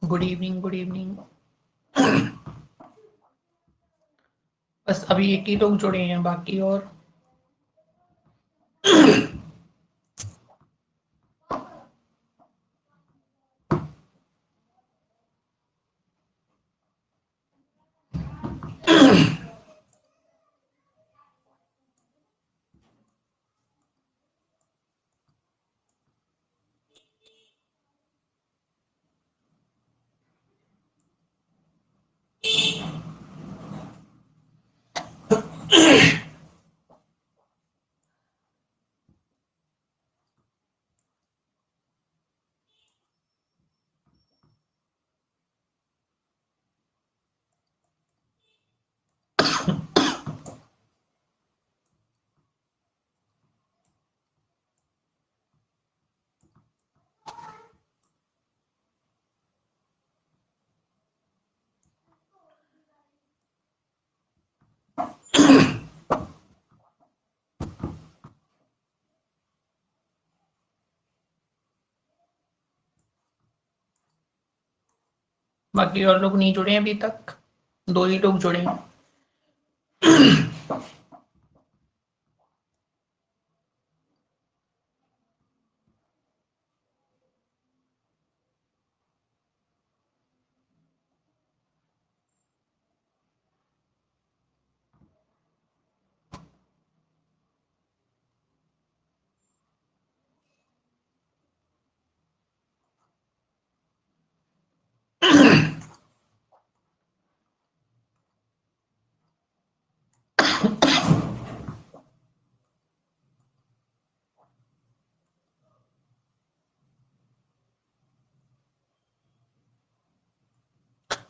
Good evening, good evening. बस अभी एक ही लोग जुड़े हैं, बाकी और बाकी और लोग नहीं जुड़े हैं अभी तक, 2 ही लोग जुड़े हैं।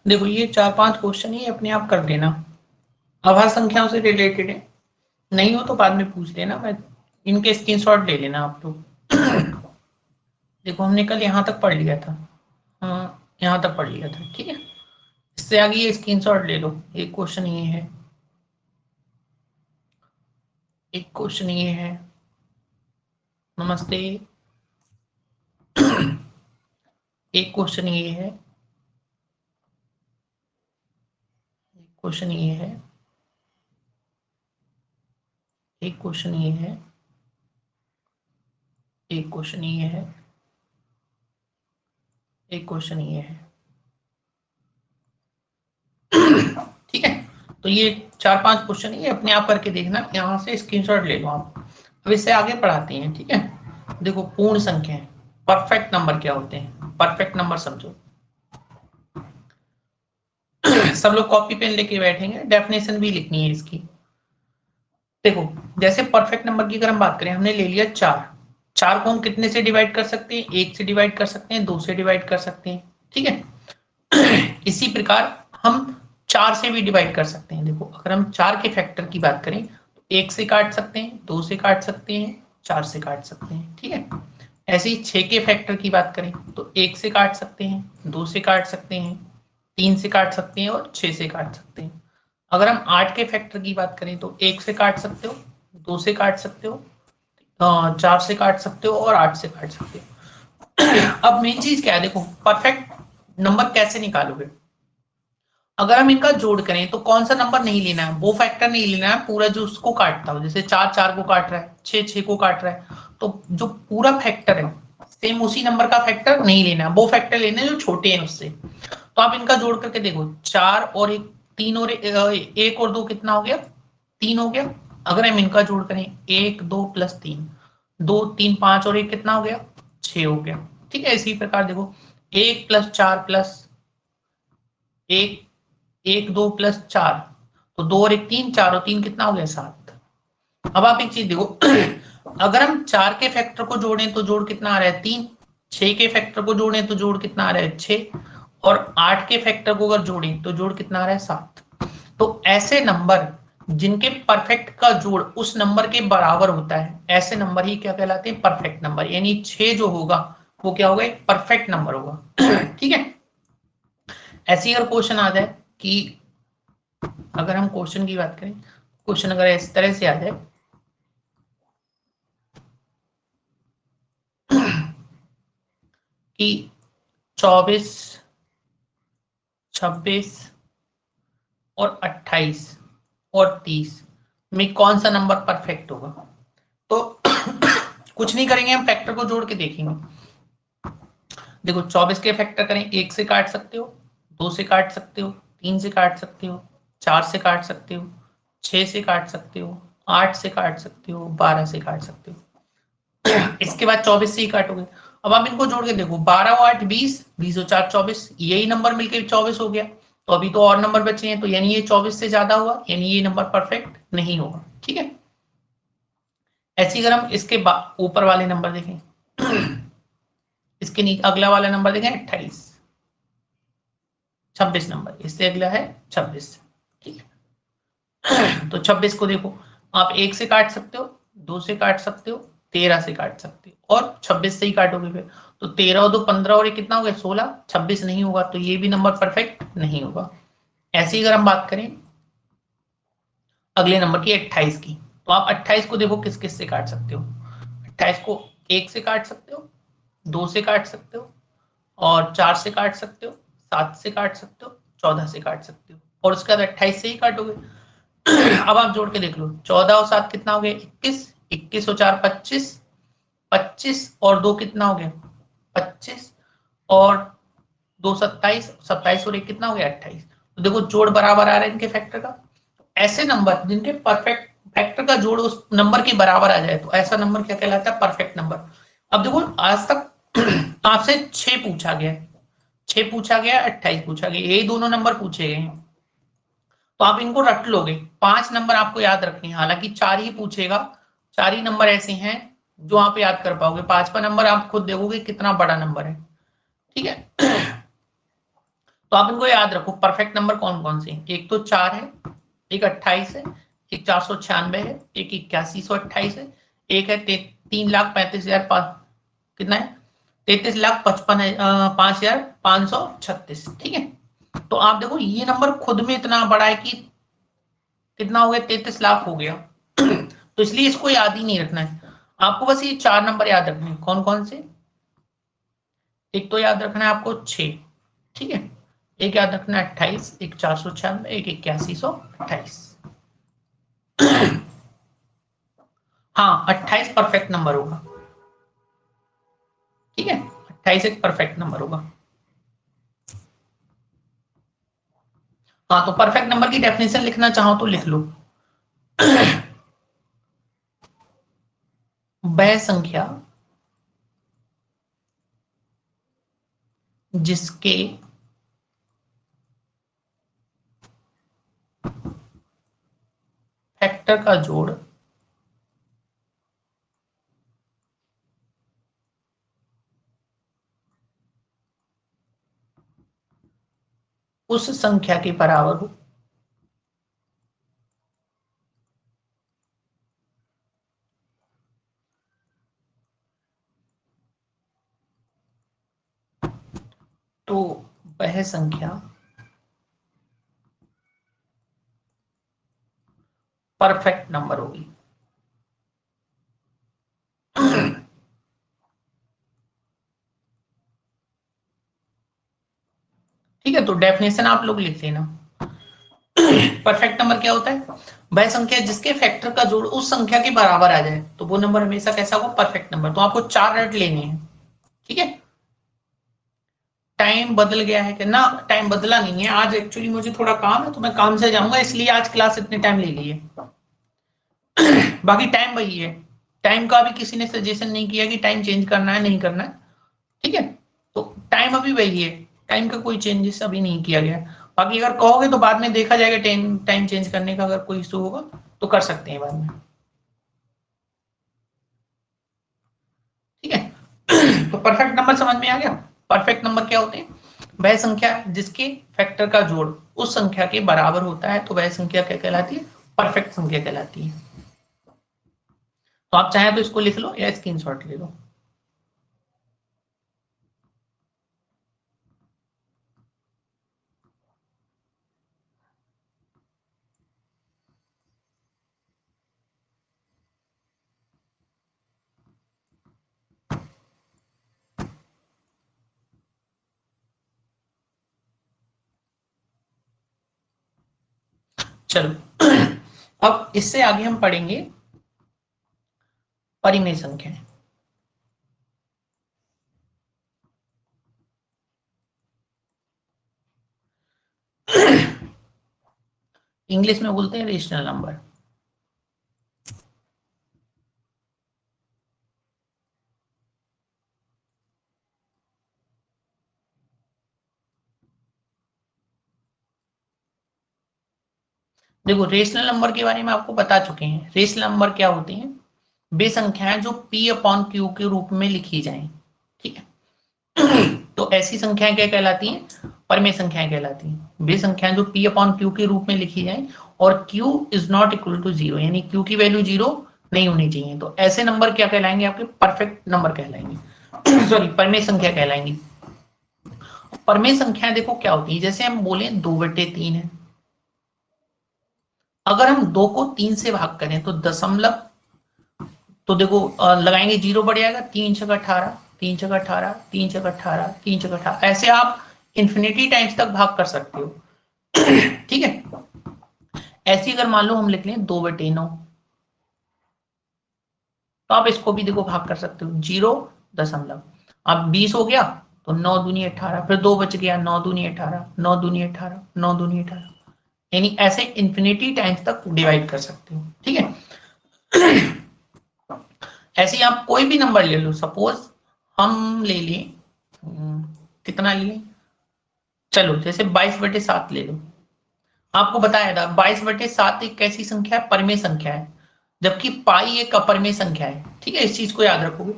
देखो ये 4-5 क्वेश्चन ही अपने आप कर लेना, आभार संख्याओं से रिलेटेड है। नहीं हो तो बाद में पूछ लेना, मैं इनके स्क्रीनशॉट ले लेना आप लोग। देखो हमने कल यहाँ तक पढ़ लिया था, हाँ यहाँ तक पढ़ लिया था, ठीक है। इससे आगे ये स्क्रीनशॉट ले लो। एक क्वेश्चन ये है, एक क्वेश्चन ये है। नमस्ते। एक क्वेश्चन ये है, एक क्वेश्चन ये है, एक क्वेश्चन ये है, एक क्वेश्चन ये है, एक क्वेश्चन ये है, ठीक है। तो ये 4-5 क्वेश्चन ये अपने आप करके देखना, यहाँ से स्क्रीनशॉट ले लो आप। अब इससे आगे पढ़ाते हैं, ठीक है। देखो पूर्ण संख्या, परफेक्ट नंबर क्या होते हैं, परफेक्ट नंबर समझो। सब लोग कॉपी पेन लेके बैठेंगे, डेफिनेशन भी लिखनी है इसकी। देखो जैसे परफेक्ट नंबर की अगर हम बात करें, हमने ले लिया 4। 4 को हम कितने से डिवाइड कर सकते हैं, 1 से डिवाइड कर सकते हैं, 2 से डिवाइड कर सकते हैं, ठीक है। इसी प्रकार हम 4 से भी डिवाइड कर सकते हैं। देखो अगर हम 4 के फैक्टर की बात करें तो 1 से काट सकते हैं, 2 से काट सकते हैं, 4 से काट सकते हैं, ठीक है। ऐसे ही 6 के फैक्टर की बात करें तो 1 से काट सकते हैं, 2 से काट सकते हैं, 3 से काट सकते हैं और 6 से काट सकते हैं। अगर हम 8 के फैक्टर की बात करें तो 1 से काट सकते हो, 2 से काट सकते हो, 4 से काट सकते हो और 8 से काट सकते हो। अब मेन चीज क्या है, देखो परफेक्ट नंबर कैसे निकालोगे। अगर हम इनका जोड़ करें तो कौन सा नंबर नहीं लेना है, वो फैक्टर नहीं लेना है पूरा जो उसको काटता हो। जैसे 4 4 को काट रहा है, 6 6 को काट रहा है, तो जो पूरा फैक्टर है सेम उसी नंबर का फैक्टर नहीं लेना, वो फैक्टर लेना जो छोटे हैं उससे। तो आप इनका जोड़ करके देखो, 4 और 1, 3 और 1 और 2 कितना हो गया, 3 हो गया। अगर हम इनका जोड़ करें 1 2 प्लस 3, 2 3 5 और 1 कितना हो गया, 6 हो गया। ठीक है, इसी प्रकार देखो 1 प्लस 4 प्लस 1, 1 2 प्लस 4, तो 2 और 1 3, 4 और 3 कितना हो गया, 7। अब आप एक चीज देखो अगर हम 4 के फैक्टर को जोड़ें तो जोड़ कितना आ रहा है, 3। 6 के फैक्टर को जोड़ें तो जोड़ कितना आ रहा है, 6। और 8 के फैक्टर को अगर जोड़ें तो जोड़ कितना आ रहा है, 7। तो ऐसे नंबर जिनके परफेक्ट का जोड़ उस नंबर के बराबर होता है, ऐसे नंबर ही क्या कहलाते हैं, परफेक्ट नंबर। यानी 6 जो होगा वो क्या होगा, एक परफेक्ट नंबर होगा। ठीक है, ऐसी अगर क्वेश्चन आ जाए कि, अगर हम क्वेश्चन की बात करें, क्वेश्चन अगर इस तरह से आ जाए कि 24 26 और 28 और 30 में कौन सा नंबर परफेक्ट होगा, तो कुछ नहीं करेंगे, हम फैक्टर को जोड़ के देखेंगे। देखो 24 के फैक्टर करें, 1 से काट सकते हो, 2 से काट सकते हो, 3 से काट सकते हो, 4 से काट सकते हो, 6 से काट सकते हो, 8 से काट सकते हो, 12 से काट सकते हो। इसके बाद 24 से ही काटोगे। अब आप इनको जोड़ के देखो, 12 और 8 20, 20 और 4 24, यही नंबर मिलकर 24 हो गया। तो अभी तो और नंबर बचे हैं, तो यानी ये 24 से ज्यादा हुआ, यानी ये नंबर परफेक्ट नहीं होगा। ठीक है, ऐसे अगर हम इसके ऊपर वाले नंबर देखें, इसके नीचे अगला वाला नंबर देखें 28, 26 नंबर, इससे अगला है 26। ठीक है, तो 26 को देखो, आप 1 से काट सकते हो, 2 से काट सकते हो, 13 से काट सकते हो, और 26 से ही काटोगे फिर। तो 13 और 2 15 और ये कितना हो गया, 16, 26 नहीं होगा, तो ये भी नंबर परफेक्ट नहीं होगा। ऐसे ही अगर हम बात करें अगले नंबर की 28 की, तो आप 28 को देखो किस किस से काट सकते हो। 28 को 1 से काट सकते हो, 2 से काट सकते हो, और 4 से काट सकते हो, 7 से काट सकते हो, 14 से काट सकते हो, और उसके बाद 28 से ही काटोगे। अब आप जोड़ के देख लो, 14 और 7 कितना हो गया, 21, 21 और 4 25, 25 और 2 कितना हो गया, 25, और 2 27, 27 और 1 कितना हो गया, 28। तो देखो जोड़ बराबर आ रहा है इनके फैक्टर का। ऐसे नंबर जिनके परफेक्ट फैक्टर का जोड़ उस नंबर के बराबर आ जाए, तो ऐसा नंबर क्या कहलाता है, परफेक्ट नंबर। अब देखो आज तक आपसे 6 पूछा गया, 6 पूछा गया, 28 पूछा गया, यही दोनों नंबर पूछे गए हैं, तो आप इनको रट लोगे। 5 नंबर आपको याद रखने हैं, हालांकि 4 ही पूछेगा, 4 ही नंबर ऐसे हैं जो आप याद कर पाओगे। 5वां नंबर आप खुद देखोगे कितना बड़ा नंबर है। ठीक है, तो आप इनको याद रखो, परफेक्ट नंबर कौन कौन से, एक तो 4 है, एक 28 है, एक 496 है, एक 8128 है, एक है 3,35,000, कितना है, 33,55,536। ठीक है, तो आप देखो ये नंबर खुद में इतना बड़ा है कि कितना हो गया, 33 लाख हो गया। तो इसलिए इसको याद ही नहीं रखना है आपको, बस ये 4 नंबर याद रखने हैं। कौन कौन से, एक तो याद रखना है आपको 6, ठीक है, एक याद रखना है 28, एक 496, एक 8128। हाँ 28 परफेक्ट नंबर होगा। ठीक है, 28 एक परफेक्ट नंबर होगा। हाँ, तो परफेक्ट नंबर की डेफिनेशन लिखना चाहो तो लिख लो। वह संख्या जिसके फैक्टर का जोड़ उस संख्या के बराबर हो, तो वह संख्या परफेक्ट नंबर होगी। ठीक है, तो डेफिनेशन आप लोग लिख लेना। परफेक्ट नंबर क्या होता है, वह संख्या जिसके फैक्टर का जोड़ उस संख्या के बराबर आ जाए, तो वो नंबर हमेशा कैसा होगा, परफेक्ट नंबर। तो आपको 4 रट लेने हैं, ठीक है, टाइम बदल गया है क्या? ना, टाइम बदला नहीं है। आज एक्चुअली मुझे थोड़ा काम है तो मैं काम से जाऊंगा, इसलिए आज क्लास इतने टाइम ले ली है। बाकी टाइम वही है, टाइम का भी किसी ने सजेशन नहीं किया कि टाइम चेंज करना है नहीं करना है। ठीक है, तो टाइम अभी वही है, टाइम का कोई चेंजेस अभी नहीं किया गया। बाकी अगर कहोगे तो बाद में देखा जाएगा, टाइम टाइम चेंज करने का अगर कोई इशू होगा तो कर सकते हैं बाद में। ठीक है, तो परफेक्ट नंबर समझ में आ गया। परफेक्ट नंबर क्या होते हैं? वह संख्या जिसके फैक्टर का जोड़ उस संख्या के बराबर होता है, तो वह संख्या क्या कहलाती है? परफेक्ट संख्या कहलाती है। तो आप चाहें तो इसको लिख लो या स्क्रीनशॉट ले लो। चलो, अब इससे आगे हम पढ़ेंगे परिमेय संख्याएं। इंग्लिश में बोलते हैं रेशनल नंबर। देखो, रेशनल नंबर के बारे में आपको बता चुके हैं। रेशनल नंबर क्या होते हैं? वे संख्याएं जो p अपॉन क्यू के रूप में लिखी जाएं। ठीक है, तो ऐसी संख्याएं क्या कहलाती हैं? परिमेय संख्याएं कहलाती हैं। वे संख्याएं जो p अपॉन क्यू के रूप में लिखी जाएं और q is not equal to zero, यानी q की वैल्यू जीरो नहीं होनी चाहिए, तो ऐसे नंबर क्या कहलाएंगे? आपके परफेक्ट नंबर कहलाएंगे। सॉरी, परिमेय संख्या कहलाएंगी। परिमेय संख्याएं देखो क्या होती है, जैसे हम बोले 2/3 है, अगर हम 2 को 3 से भाग करें तो दशमलव, तो देखो लगाएंगे, जीरो बढ़ जाएगा, 3×18, 3×18, 3×18, 3×18, ऐसे आप इंफिनिटी टाइम्स तक भाग कर सकते हो। ठीक है, ऐसी अगर मान लो हम लिख लें 2/9, तो आप इसको भी देखो भाग कर सकते हो, 0 दशमलव। अब 20 हो गया तो 9×2=18, फिर 2 बच गया, 9×2=18, 9×2=18, 9×2=18, यानी ऐसे इंफिनिटी टाइम्स तक डिवाइड कर सकते हो। ठीक है, ऐसे ही आप कोई भी नंबर ले लो, सपोज हम ले लें कितना ले लें, चलो जैसे 22/7 ले लो। आपको बताया था 22/7 एक कैसी संख्या है? परिमेय संख्या है, जबकि पाई एक अपरिमेय संख्या है। ठीक है, इस चीज को याद रखोगे।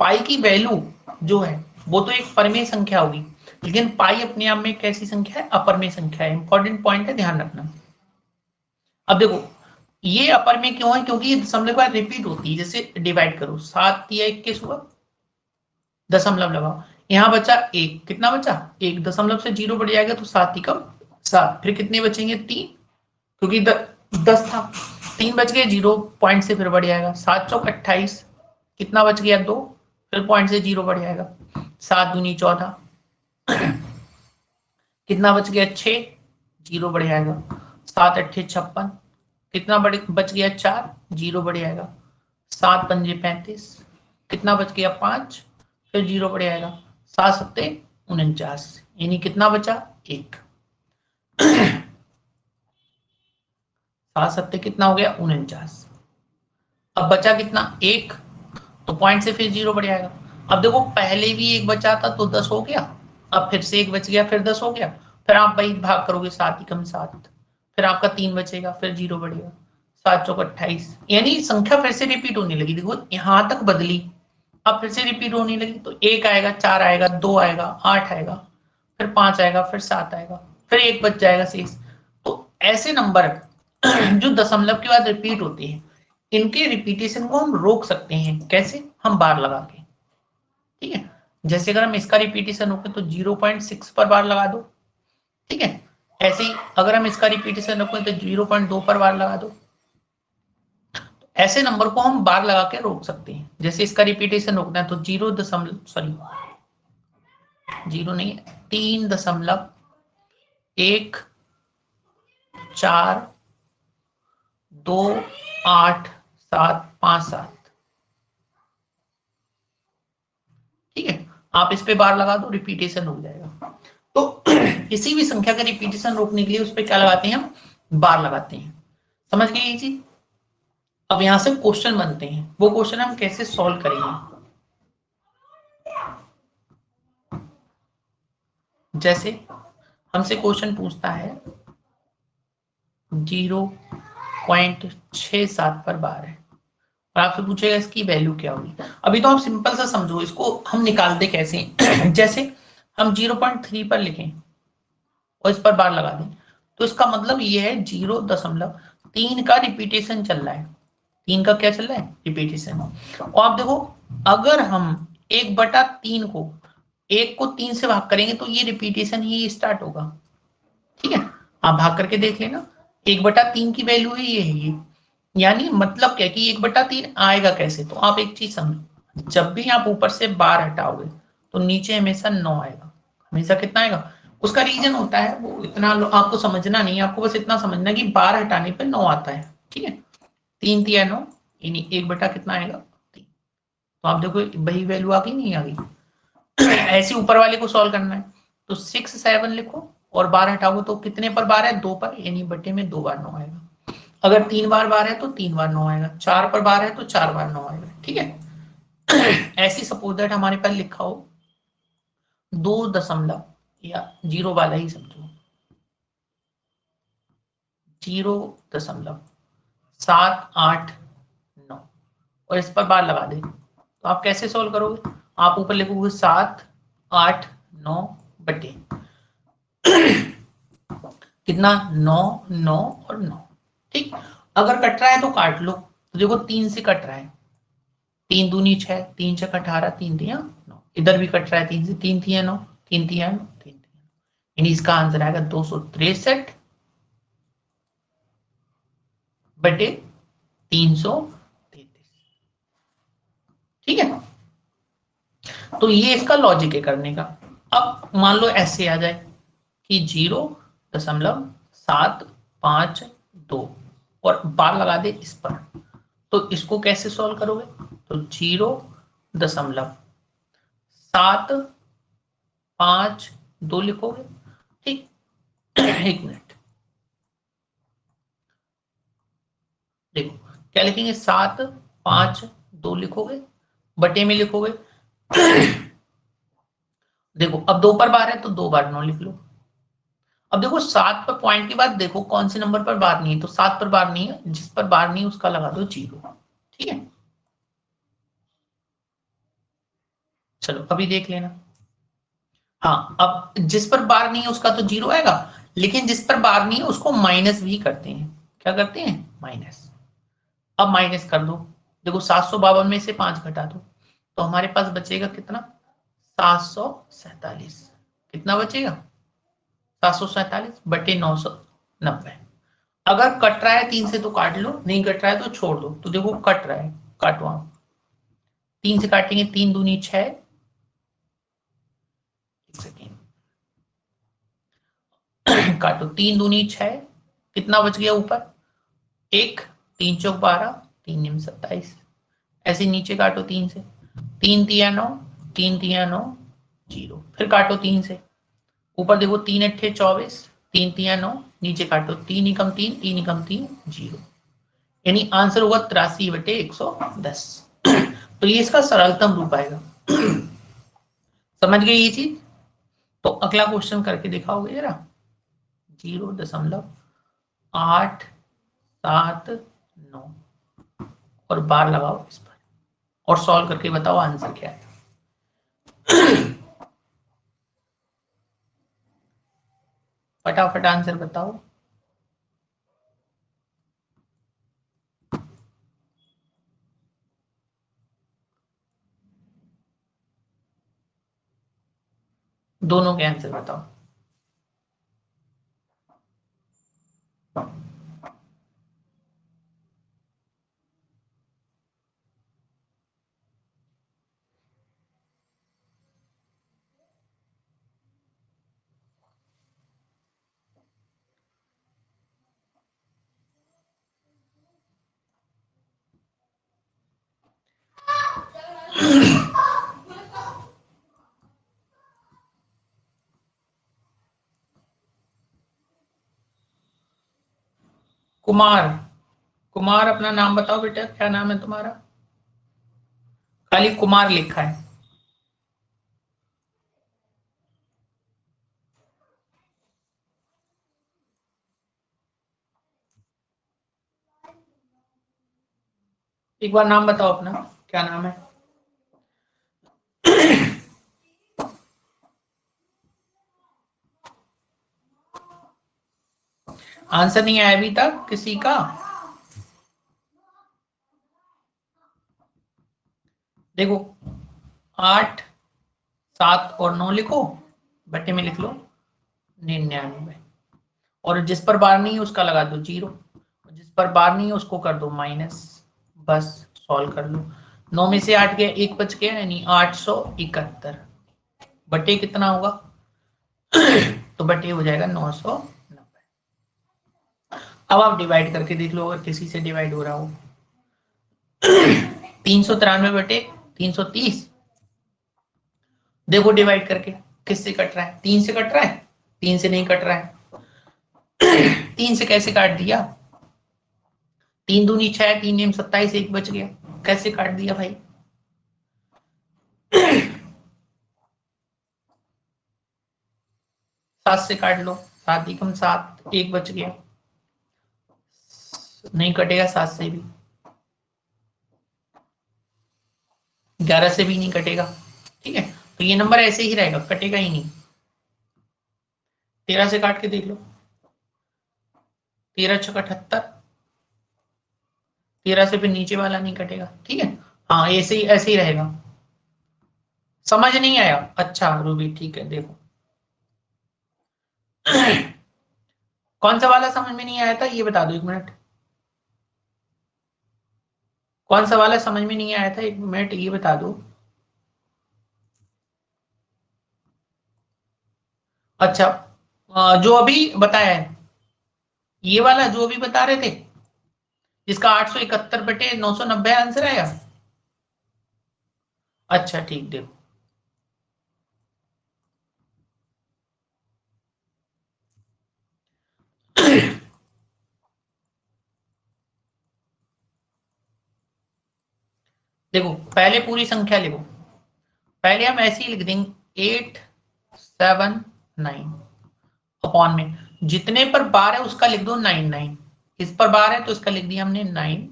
पाई की वैल्यू जो है वो तो एक परिमेय संख्या होगी, लेकिन पाई अपने आप में एक कैसी संख्या है? अपरिमेय संख्या है। इंपॉर्टेंट पॉइंट है, ध्यान रखना। अब देखो, ये अपरिमेय क्यों है? क्योंकि ये दशमलव के बाद रिपीट होती है। जैसे डिवाइड करो, 7×21 हुआ, दशमलव लगाओ, यहाँ बचा एक, कितना बचा? एक, दशमलव से जीरो बढ़ जाएगा तो 7×7, फिर कितने बचेंगे? 3, क्योंकि 10 था, 3 बच गए, जीरो पॉइंट से फिर बढ़ जाएगा, 7×4 = 28, कितना बच गया? 2, फिर पॉइंट से जीरो बढ़ जाएगा, 7×2 = 14, कितना बच गया? 6, जीरो बढ़ जाएगा, 7×8 = 56, कितना बच गया? 4, जीरो बढ़ जाएगा, 7×5 = 35, कितना बच गया? 5, फिर जीरो बढ़ जाएगा, 7×7 = 49, यानी कितना बचा? 1। 7×7 कितना हो गया? 49। अब बचा कितना? 1, तो पॉइंट से फिर जीरो बढ़ जाएगा। अब देखो, पहले भी एक बचा था तो 10 हो गया, अब फिर से एक बच गया, फिर 10 हो गया, फिर आप वही भाग करोगे, 7×7, फिर आपका 3 बचेगा, फिर जीरो बढ़ेगा, 7×4 = 28, यानी संख्या फिर से रिपीट होने लगी। देखो यहां तक बदली, अब फिर से रिपीट होने लगी, तो 1 आएगा, 4 आएगा, 2 आएगा, 8 आएगा, फिर 5 आएगा, फिर 7 आएगा, फिर 1 बच जाएगा शेष। तो ऐसे नंबर जो दशमलव के बाद रिपीट होते हैं, इनके रिपीटेशन को हम रोक सकते हैं। कैसे? हम बार लगा के। ठीक है, जैसे अगर हम इसका रिपीटेशन रोकें तो 0.6 पर बार लगा दो। ठीक है, ऐसे ही अगर हम इसका रिपीटेशन रोकें तो 0.2 पर बार लगा दो। ऐसे नंबर को हम बार लगा के रोक सकते हैं। जैसे इसका रिपीटेशन रोकना है तो 3.0 नहीं, 3.14285757। ठीक है, आप इस पे बार लगा दो, रिपीटेशन हो जाएगा। तो किसी भी संख्या का रिपीटेशन रोकने के लिए उस पे क्या लगाते हैं हम, बार लगाते हैं। समझ गए ये चीज। अब यहां से क्वेश्चन बनते हैं, वो क्वेश्चन हम कैसे सॉल्व करेंगे। जैसे हमसे क्वेश्चन पूछता है 0.67 पर बार है और आपसे पूछेगा इसकी वैल्यू क्या होगी। अभी तो आप सिंपल सा समझो, इसको हम निकालते कैसे जैसे हम 0.3 पर लिखें और इस पर बार लगा दें, तो इसका मतलब ये है 0.3 का रिपीटेशन चल रहा है। 3 का क्या चल रहा है, रिपीटेशन। और आप देखो, अगर हम 1/3 को 1 को 3 से भाग करेंगे तो ये रिपीटेशन ही स्टार्ट होगा। ठीक है, आप भाग करके देख लेना, 1/3 की वैल्यू है ये। यानी मतलब क्या कि 1/3 आएगा कैसे, तो आप एक चीज समझो, जब भी आप ऊपर से बार हटाओगे तो नीचे हमेशा 9 आएगा। हमेशा कितना आएगा, उसका रीजन होता है वो इतना आपको समझना नहीं है, आपको बस इतना समझना है कि बार हटाने पे 9 आता है। ठीक है, 3 तिया 9, यानी 1 कितना आएगा 3। तो आप देखो वही वैल्यू आ गई, नहीं आ गई। ऐसे ऊपर वाले को सॉल्व करना है, तो 6 7 लिखो और बार हटाओगे तो कितने पर बार है, 2 पर, यानी बटे में 2 बार 9 आएगा। अगर 3 बार बार है तो 3 बार 9 आएगा, 4 पर बार है तो 4 बार 9 आएगा। ठीक है, ऐसी सपोज दैट हमारे पास लिखा हो 2 या 0 वाला ही समझो, 0.789 और इस पर बार लगा दे, तो आप कैसे सोल्व करोगे, आप ऊपर लिखोगे 7 8 9 बटे कितना 9 9 और 9। ठीक, अगर कट रहा है तो काट लो, तो देखो 3 से कट रहा है, 3 दूनी 6, 3 6 18, 3 तिया 9, इधर भी कट रहा है 3 से, 3 तिया 9, 3 तिया 9, 3 तिया 9, यानी इसका आंसर आएगा 263 बटे 333। ठीक है, तो ये इसका लॉजिक है करने का। अब मान लो ऐसे आ जाए कि 0.752 और बार लगा दे इस पर, तो इसको कैसे सॉल्व करोगे, तो 0.752 लिखोगे। ठीक, 1 मिनट, देखो क्या लिखेंगे, 752 लिखोगे, बटे में लिखोगे देखो अब 2 पर बार है तो 2 बार 9 लिख लो। अब देखो 7 पर पॉइंट के बाद देखो कौन से नंबर पर बार नहीं है, तो 7 पर बार नहीं है, जिस पर बार नहीं है उसका लगा दो 0। ठीक है, चलो अभी देख लेना। हाँ, अब जिस पर बार नहीं है उसका तो 0 आएगा, लेकिन जिस पर बार नहीं है उसको माइनस भी करते हैं। क्या करते हैं, माइनस। अब माइनस कर दो, देखो 752 में से 5 घटा दो, तो हमारे पास बचेगा कितना, 747। कितना बचेगा, 747 बटे 990। अगर कट रहा है 3 से तो काट लो, नहीं कट रहा है तो छोड़ दो। तो देखो कट रहा है, काटो आप, 3 से काटेंगे, 3 दूनी 6, 1 सेकेंड काटो, 3 दूनी 6, कितना बच गया ऊपर, 1, 3 चौक 12, 3 निम 27। ऐसे नीचे काटो 3 से, 3 तिया 9, 3 तिया 9, 0, फिर काटो 3 से, ऊपर देखो 3 अट्ठे 24, 3 तिया 9, नीचे काटो 3 एकम 3, 3 एकम 3, 0, यानी आंसर होगा 83/110। तो ये इसका सरलतम रूप आएगा। समझ गए ये चीज। तो अगला क्वेश्चन करके दिखाओगे जरा, 0.879 और बार लगाओ इस पर और सॉल्व करके बताओ आंसर क्या है। फटाफट आंसर बताओ। दोनों के आंसर बताओ। कुमार, कुमार अपना नाम बताओ बेटा, क्या नाम है तुम्हारा? खाली कुमार लिखा है। एक बार नाम बताओ अपना, क्या नाम है? आंसर नहीं आया अभी तक किसी का? देखो 8, 7 और 9 लिखो, बट्टे में लिख लो 99, और जिस पर बार नहीं है उसका लगा दो 0, जिस पर बार नहीं है उसको कर दो माइनस, बस सॉल्व कर लो। 9 में से 8 गया, 1 बच गया, यानी 871, बटे कितना होगा? तो बटे हो जाएगा 990। अब आप डिवाइड करके देख लो अगर किसी से डिवाइड हो रहा हो। 393 बटे 330, देखो डिवाइड करके किससे कट रहा है? 3 से कट रहा है? 3 से नहीं कट रहा है। 3 से कैसे काट दिया? 3 दूनी 6, 3 एम 27, 1 बच गया, कैसे काट दिया भाई? 7 से काट लो, 7 एकम 7, 1 बच गया, नहीं कटेगा 7 से भी, 11 से भी नहीं कटेगा, ठीक है। तो ये नंबर ऐसे ही रहेगा, कटेगा ही नहीं। 13 से काट के देख लो, 13 छक 78, 13 से फिर नीचे वाला नहीं कटेगा, ठीक है। हाँ ऐसे ही रहेगा। समझ नहीं आया? अच्छा रूबी ठीक है, देखो कौन सा वाला समझ में नहीं आया था ये बता दो, 1 मिनट। कौन सा वाला समझ में नहीं आया था, 1 मिनट ये बता दो। अच्छा जो अभी बताया है, ये वाला जो अभी बता रहे थे, जिसका 871 बटे 990 आंसर आया। अच्छा ठीक, देखो देखो पहले पूरी संख्या लिखो, पहले हम ऐसे ही लिख देंगे 879 अपॉन में जितने पर बार है उसका लिख दो 99, इस पर बार है तो इसका लिख दिया हमने 99,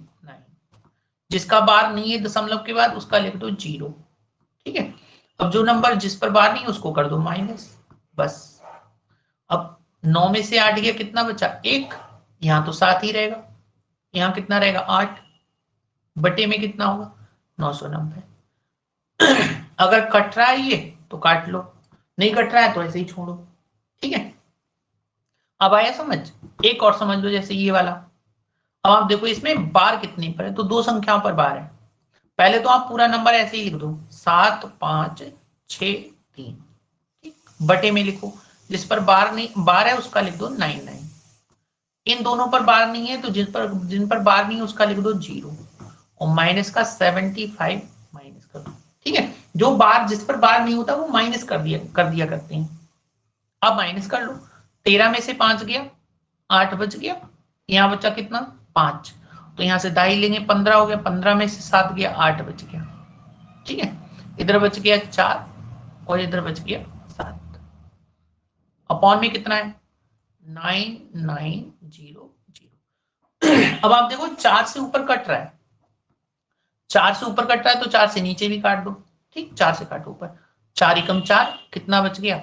जिसका बार नहीं है दशमलव के बाद उसका लिख दो 0, ठीक है। अब जो नंबर जिस पर बार नहीं उसको कर दो माइनस, बस। अब 9 में से 8 गया, कितना बचा? 1, यहां तो 7 ही रहेगा, यहां कितना रहेगा? 8, बटे में कितना होगा? 990। अगर कट रहा है ये तो काट लो, नहीं कट रहा है तो ऐसे ही छोड़ो, ठीक है। अब आया समझ? एक और समझ लो, जैसे ये वाला। अब आप देखो इसमें बार कितने पर है, तो 2 संख्याओं पर बार है। पहले तो आप पूरा नंबर ऐसे ही लिख दो 7563, बटे में लिखो, जिस पर बार नहीं, बार है उसका लिख दो 99, इन दोनों पर बार नहीं है तो जिन पर बार नहीं है उसका लिख दो 0, और माइनस का 75 माइनस कर दो, ठीक है। जो बार जिस पर बार नहीं होता वो माइनस कर दिया करते हैं। अब माइनस कर लो, 13 में से 5 गया, 8 बच गया, यहाँ बचा कितना? 5, तो यहाँ से दाई लेंगे 15 हो गया, 15 में से 7 गया, 8 बच गया, ठीक है। इधर बच गया 4 और इधर बच गया 7, अपॉन में कितना है? 9900। अब आप देखो 4 से ऊपर कट रहा है, 4 से ऊपर कट रहा है तो 4 से नीचे भी काट दो, ठीक। 4 से काटो ऊपर, 4 एकम 4, कितना बच गया?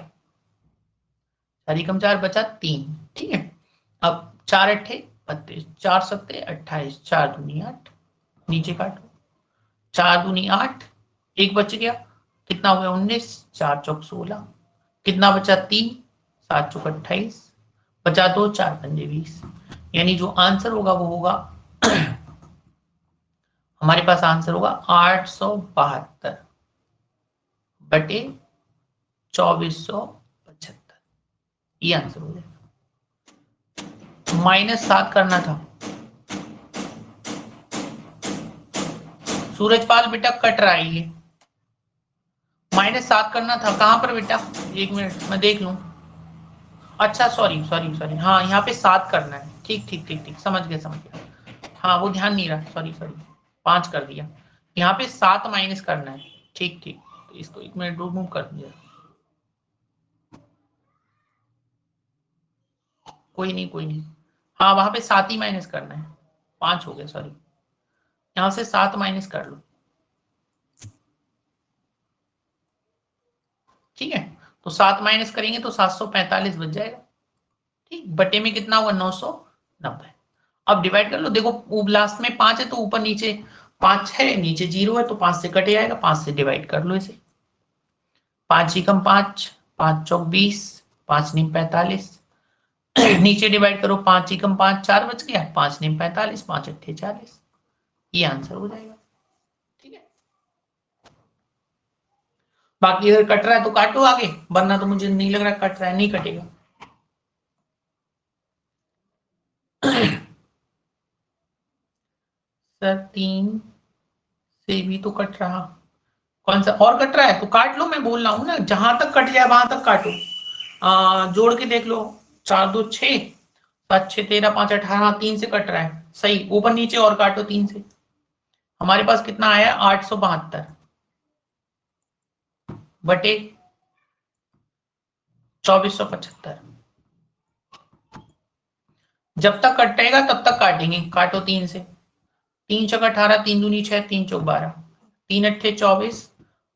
4 एकम 4 बचा 3, ठीक है। अब 4 अट्ठे 32, 4 सत्ते 28, 4 दूनी 8, नीचे काटो, 4 दूनी 8, 1 बच गया, कितना हो गया? 19, 4 चौक 16, कितना बचा? 3, 7 चौक 28, बचा 2, 4 पंजे 20, यानी जो आंसर होगा वो होगा हमारे पास आंसर होगा 872 बटे 2475, ये आंसर हो जाएगा। -7 करना था, सूरजपाल बेटा कट रहा है ये, -7 करना था, कहां पर बेटा? 1 मिनट मैं देख लूं। अच्छा सॉरी, हाँ यहाँ पे 7 करना है, ठीक ठीक ठीक ठीक, समझ गया। हाँ वो ध्यान नहीं रहा, सॉरी सॉरी, 5 कर दिया। यहाँ पे 7 माइनस करना है, ठीक ठीक, तो इसको 1 मिनट रिमूव कर दिया, कोई नहीं कोई नहीं। हाँ वहां पे 7 ही माइनस करना है, 5 हो गया सॉरी, यहाँ से 7 माइनस कर लो, ठीक है। तो 7 माइनस करेंगे तो 745 बच जाएगा, ठीक। बटे में कितना होगा, 990। अब डिवाइड कर लो, देखो लास्ट में 5 है तो ऊपर नीचे 5 है, नीचे 0 है, तो 5 से कटे आएगा, 5 से डिवाइड कर लो इसे। 5 ही कम 5, 5 चौक 20, 5 नीम 45, नीचे डिवाइड करो, 5 ही कम 5, 4 बच गया, 5 नीम 45, 5 अट्ठे 40, ये आंसर हो जाएगा, ठीक है। बाकी अगर कट रहा है तो काटो आगे, वरना तो मुझे नहीं लग रहा कट रहा है, नहीं कटेगा। सर 3 से भी तो कट रहा, कौन सा और कट रहा है, तो काट लो, मैं बोल रहा हूँ ना, जहां तक कट जाए वहां तक काटो। जोड़ के देख लो, 4 2 6, 7 6 13 5 18, 3 से कट रहा है, सही, ऊपर नीचे और काटो 3 से। हमारे पास कितना आया, 872 बटे 2475। जब तक कटेगा तब तक काटेंगे, काटो 3 से, 3 छक 18, 3 दूनी 6, 3 चौक 12, 3 अट्ठे 24,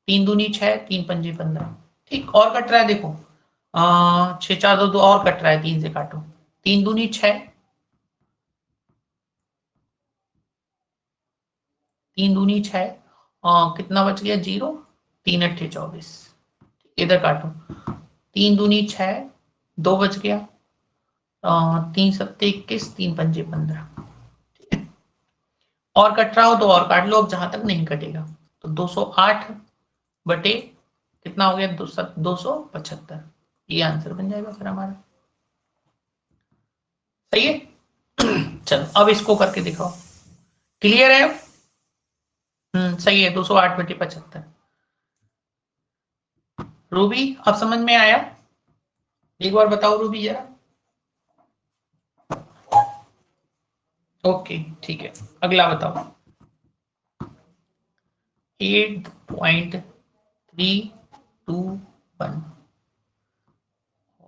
3 दूनी 6, 3 पंजे 15, ठीक। और कट रहा है देखो, 6 4 2 2 और कट रहा है, 3 से काटो, 3 दूनी 6, 3 दूनी 6, कितना बच गया 0, 3 अट्ठे 24, इधर काटो, 3 दूनी 6, 2 बच गया, 3 सत्ते 21, 3 पंजे 15, और कट रहा हो तो और काट लो, अब जहां तक नहीं कटेगा। तो 208 बटे कितना हो गया, 275, ये आंसर बन जाएगा फिर हमारा, सही है। चलो अब इसको करके दिखाओ, क्लियर है। सही है, 208 बटे 75। रूबी अब समझ में आया, एक बार बताओ रूबी जरा। ओके ठीक है, अगला बताओ। 8.321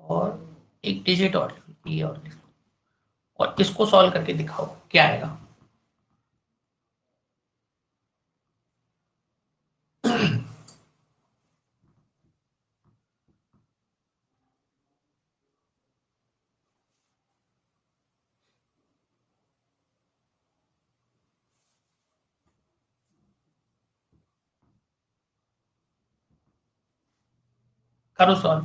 और एक डिजिट और ये और लिख लो, और इसको सॉल्व करके दिखाओ क्या आएगा। करो सॉल्व।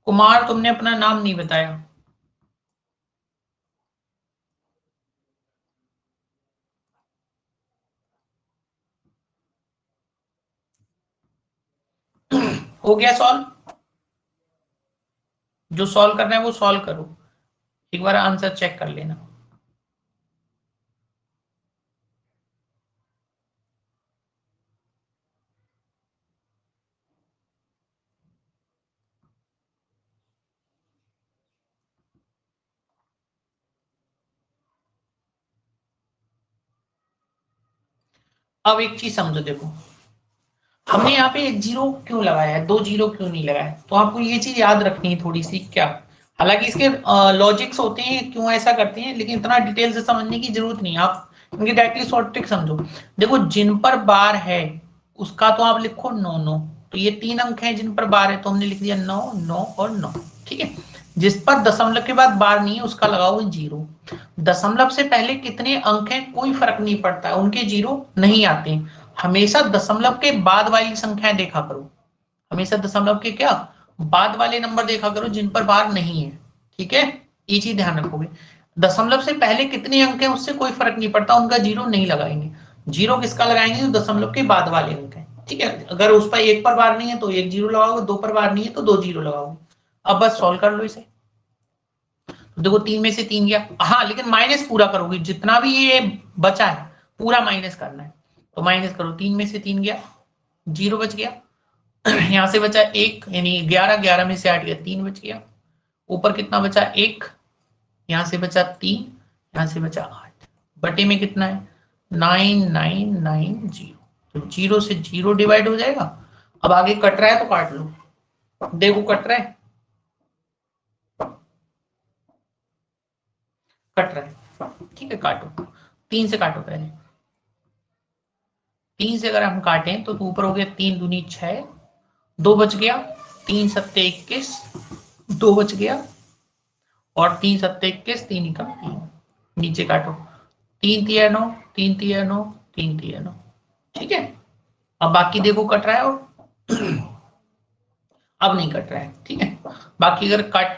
कुमार तुमने अपना नाम नहीं बताया। हो गया सॉल्व, जो सॉल्व करना है वो सॉल्व करो, एक बार आंसर चेक कर लेना। अब एक चीज समझो, देखो हमने यहाँ पे एक जीरो क्यों लगाया है, 2 जीरो क्यों नहीं लगाया, तो आपको ये चीज याद रखनी है थोड़ी सी, क्या हालांकि इसके लॉजिक्स होते हैं क्यों ऐसा करते हैं, लेकिन इतना डिटेल से समझने की जरूरत नहीं, आप इनकी डायरेक्टली शॉर्ट ट्रिक समझो। देखो जिन पर बार है उसका तो आप लिखो 9 9, तो ये 3 अंक हैं जिन पर बार है, तो हमने लिख दिया 9 9 और 9, ठीक है। जिस पर दशमलव के बाद बार नहीं है उसका लगाओगे 0। दशमलव से पहले कितने अंक हैं कोई फर्क नहीं पड़ता है, उनके 0 नहीं आते हैं। हमेशा दशमलव के बाद वाली संख्याएं देखा करो, हमेशा दशमलव के क्या बाद वाले नंबर देखा करो जिन पर बार नहीं है, ठीक है, ये चीज ध्यान रखोगे। दशमलव से पहले कितने अंक हैं उससे कोई फर्क नहीं पड़ता, उनका जीरो नहीं लगाएंगे। जीरो किसका लगाएंगे, जो दशमलव के बाद वाले अंक हैं, ठीक है। अगर उस पर एक पर बार नहीं है तो एक जीरो लगाओगे, दो पर बार नहीं है तो दो जीरो लगाओगे। अब बस सॉल्व कर लो इसे। देखो 3 में से 3 गया, हाँ लेकिन माइनस पूरा करोगे, जितना भी ये बचा है पूरा माइनस करना है। तो माइनस करो, 3 में से 3 गया, जीरो बच गया। यहां से बचा 1, यानी 11, 11 में से 8 गया, 3 बच गया। ऊपर कितना बचा, 1, यहां से बचा 3, यहां से बचा 8, बटे में कितना है 9990। तो जीरो से जीरो डिवाइड हो जाएगा। अब आगे कट रहा है तो काट लो, देखो कट रहा है, कट रहा है, ठीक है काटो। 3 से काटो पहले, 3 से अगर हम काटें तो ऊपर हो गया 3 दूनी 6, 2 बच गया, 3 सत्ते 21, 2 बच गया, और 3 सत्ते 21, 3 एकम 3, नीचे काटो, 3 तिया 9, 3 तिया 9, 3 तिया 9, ठीक है। अब बाकी देखो कट रहा है, और अब नहीं कट रहा है, ठीक है। बाकी अगर कट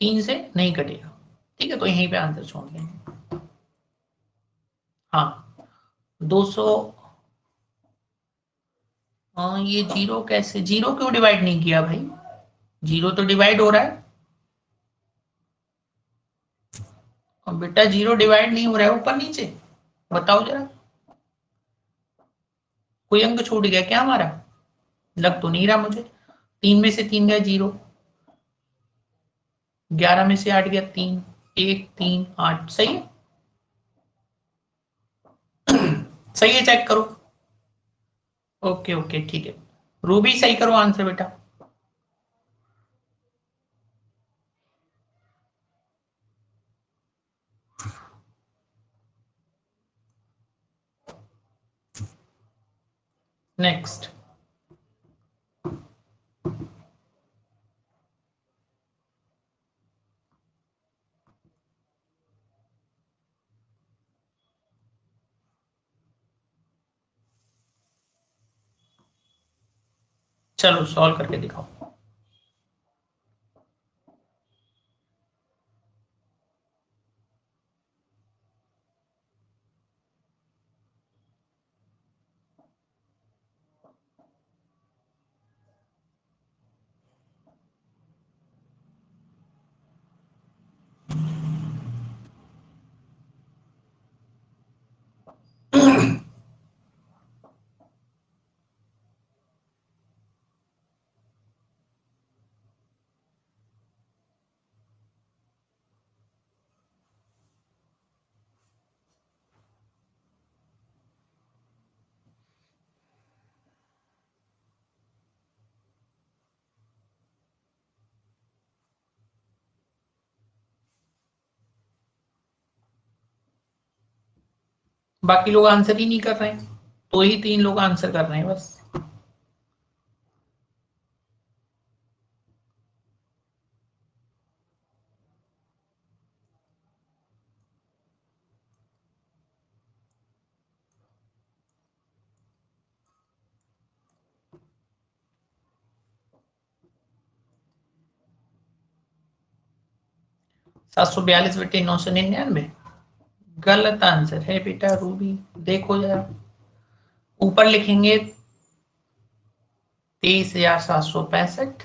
3 से नहीं कटेगा, ठीक है, तो यहीं पे आंसर छोड़ देंगे। हाँ 200, हाँ ये जीरो कैसे, जीरो क्यों डिवाइड नहीं किया भाई, जीरो तो डिवाइड हो रहा है। अब बेटा जीरो डिवाइड नहीं हो रहा है ऊपर नीचे, बताओ जरा, कोई अंक छूट गया क्या हमारा, लग तो नहीं रहा मुझे। 3 में से 3 गया जीरो, 11 में से 8 गया 3, 1 3 8, सही है। सही है, चेक करो। ओके ओके ठीक है, रूबी सही करो आंसर बेटा। नेक्स्ट, चलो सॉल्व करके दिखाओ। बाकी लोग आंसर ही नहीं कर रहे हैं, तो ही 3 लोग आंसर कर रहे हैं बस। 742 बटे 999, गलत आंसर है बेटा रूबी, देखो जरा, ऊपर लिखेंगे 23,765,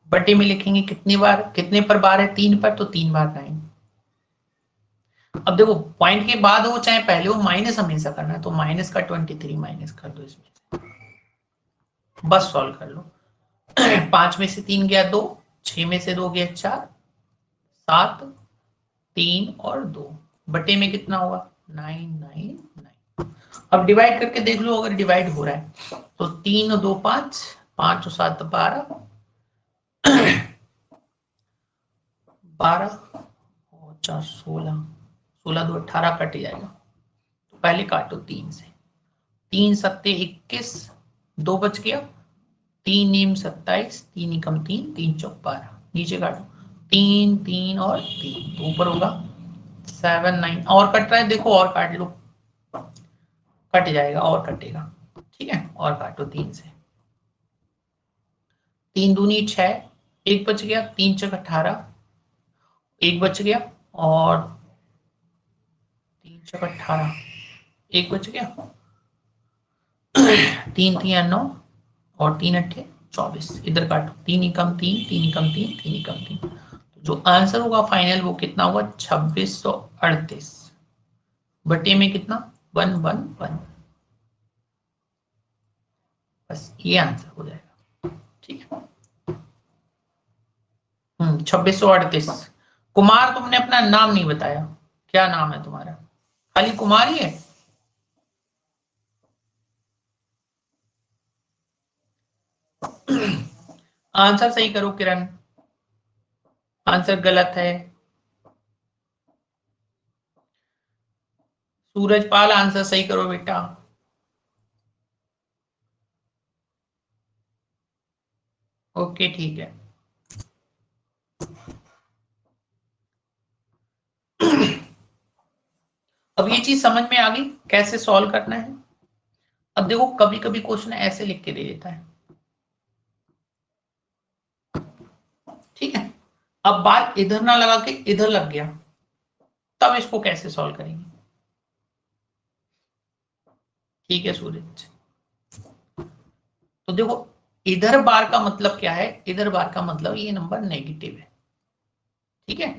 बटे में लिखेंगे कितनी बार, कितने पर बार है, 3 पर, तो 3 बार 9। अब देखो पॉइंट के बाद हो चाहे पहले हो, माइनस हमेशा करना है, तो माइनस का 23 माइनस कर दो इसमें, बस सॉल्व कर लो। 5 में से 3 गया 2, 6 में से 2 गया 4, 7 3 और 2, बटे में कितना हुआ 999। अब डिवाइड करके देख लो, अगर डिवाइड हो रहा है तो 3 और 2 5, 5 और 7 12, 12 और 4 16, 16 2 18 कट जाएगा। तो पहले काटो 3 से, 3 सत्ते 21, 2 बच गया, 3 नीम 27, 3 एकम 3, 3 चौक 12, नीचे काटो 3 3 और 3, तो ऊपर होगा 7 9, और कट रहा है देखो, और काट लो, कट जाएगा और कटेगा, ठीक है, और काटो 3 से, 3 दूनी 6, 1 बच गया, 3 चौक 18, 1 बच गया, और 3 चौक 18, एक बच गया, 3 3 9 और 3 अट्ठे 24, इधर काटो, 3 एकम 3, 3 एकम 3, 3 एकम 3, जो आंसर होगा फाइनल वो कितना होगा 2638 बटे में कितना 111, बस ये आंसर हो जाएगा। ठीक है, 2638। कुमार, तुमने अपना नाम नहीं बताया, क्या नाम है तुम्हारा? खाली कुमार ही है? आंसर सही करो किरण, आंसर गलत है। सूरजपाल, आंसर सही करो बेटा। ओके ठीक है। अब ये चीज समझ में आ गई कैसे सॉल्व करना है। अब देखो कभी कभी क्वेश्चन ऐसे लिख के दे देता है, ठीक है, अब बात इधर ना लगा के इधर लग गया, तब इसको कैसे सॉल्व करेंगे? ठीक है सूरज, तो देखो इधर बार का मतलब क्या है, इधर बार का मतलब ये नंबर नेगेटिव है, ठीक है,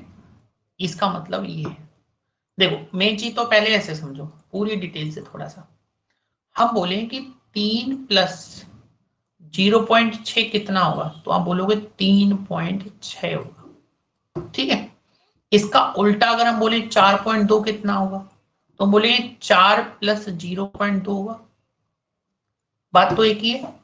इसका मतलब ये है। देखो मेन चीज तो पहले ऐसे समझो पूरी डिटेल से थोड़ा सा, हम बोले कि 3 + 0.6 कितना होगा, तो आप बोलोगे 3.6 होगा, ठीक है। इसका उल्टा अगर हम बोले 4.2 कितना होगा, तो बोले 4 + 0.2 होगा। बात तो एक ही है,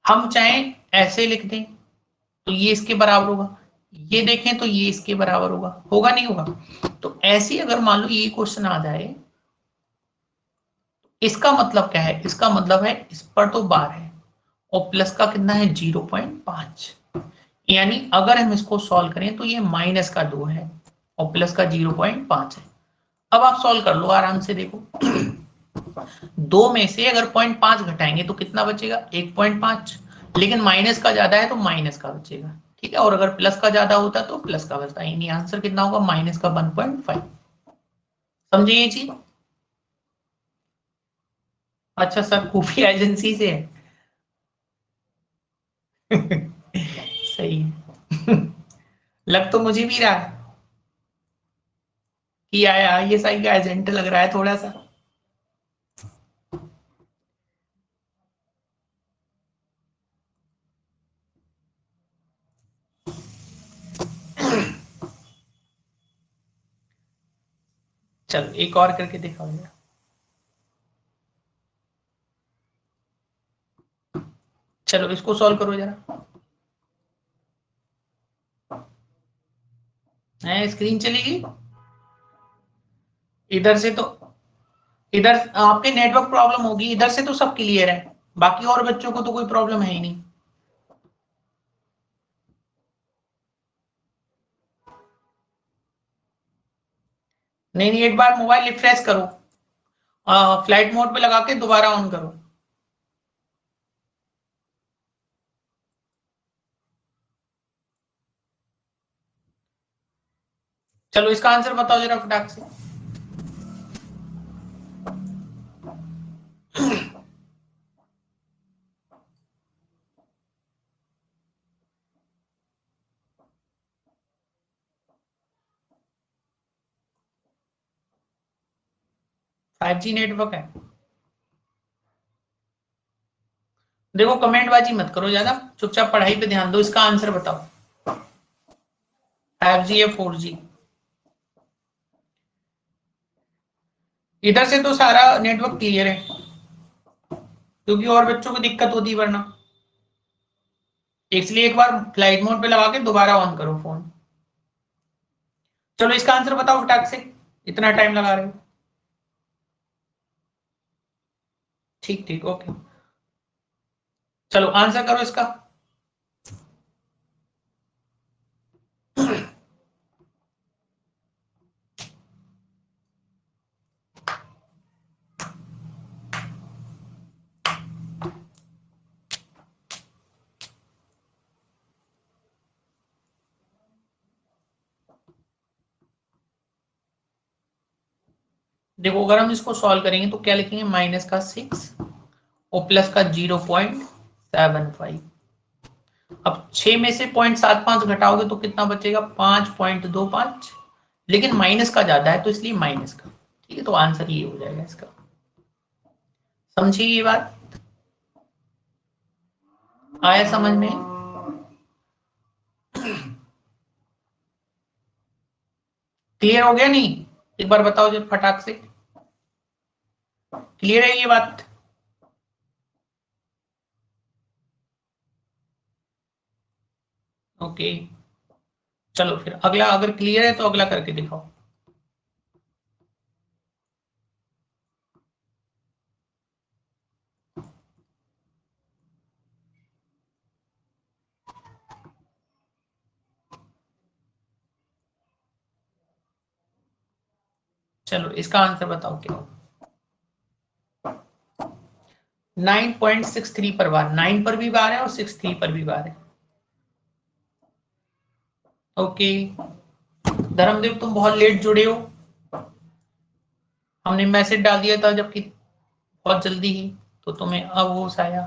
हम चाहें ऐसे लिख दें तो ये इसके बराबर होगा, ये देखें तो ये इसके बराबर होगा, होगा नहीं होगा? तो ऐसी अगर मान लो ये क्वेश्चन आ जाए, इसका मतलब क्या है, इसका मतलब है इस पर तो बार है और प्लस का कितना है 0.5, यानी अगर हम इसको सॉल्व करें तो ये -2 है और प्लस का 0.5 है। अब आप सॉल्व कर लो आराम से, देखो दो में से अगर 0.5 घटाएंगे तो कितना बचेगा 1.5, लेकिन माइनस का ज्यादा है तो माइनस का बचेगा, ठीक है, और अगर प्लस का ज्यादा होता तो प्लस का बचता, यानी आंसर कितना होगा -1.5। समझे ये चीज? अच्छा सर खुफिया एजेंसी से है। सही है। लग तो मुझे भी रहा है कि ISI का एजेंट लग रहा है थोड़ा सा। चलो एक और करके देखा भैया। चलो इसको सॉल्व करो जरा, है स्क्रीन चलेगी इधर से तो, इधर आपके नेटवर्क प्रॉब्लम होगी, इधर से तो सब क्लियर है, बाकी और बच्चों को तो कोई प्रॉब्लम है ही नहीं। नहीं नहीं, एक बार मोबाइल रिफ्रेश करो, फ्लाइट मोड पे लगा के दोबारा ऑन करो। चलो इसका आंसर बताओ जरा फटाक से। 5G नेटवर्क है। देखो कमेंटबाजी मत करो ज्यादा, चुपचाप पढ़ाई पे ध्यान दो, इसका आंसर बताओ 5G या 4G? इधर से तो सारा नेटवर्क क्लियर है, क्योंकि और बच्चों को दिक्कत होती वरना, इसलिए एक बार फ्लाइट मोड पे लगा के दोबारा ऑन करो फोन। चलो इसका आंसर बताओ फटाक से, इतना टाइम लगा रहे हो। ठीक ठीक ओके, चलो आंसर करो इसका। देखो अगर हम इसको सॉल्व करेंगे तो क्या लिखेंगे, माइनस का 6 और प्लस का 0.75। अब 6 में से 0.75 घटाओगे तो कितना बचेगा, 5.25, लेकिन माइनस का ज्यादा है तो इसलिए माइनस का। ठीक है, तो आंसर ये हो जाएगा इसका। समझिए ये बात, आया समझ में? क्लियर हो गया नहीं? एक बार बताओ जब फटाक से, क्लियर है ये बात? ओके, चलो फिर अगला, अगर क्लियर है तो अगला करके दिखाओ। चलो इसका आंसर बताओ क्या हो। 9.63 पर बार, 9 पर भी बार है और 63 पर भी बार है। ओके, धर्मदेव तुम बहुत लेट जुड़े हो, हमने मैसेज डाल दिया था जबकि बहुत जल्दी ही, तो तुम्हें अब होश आया।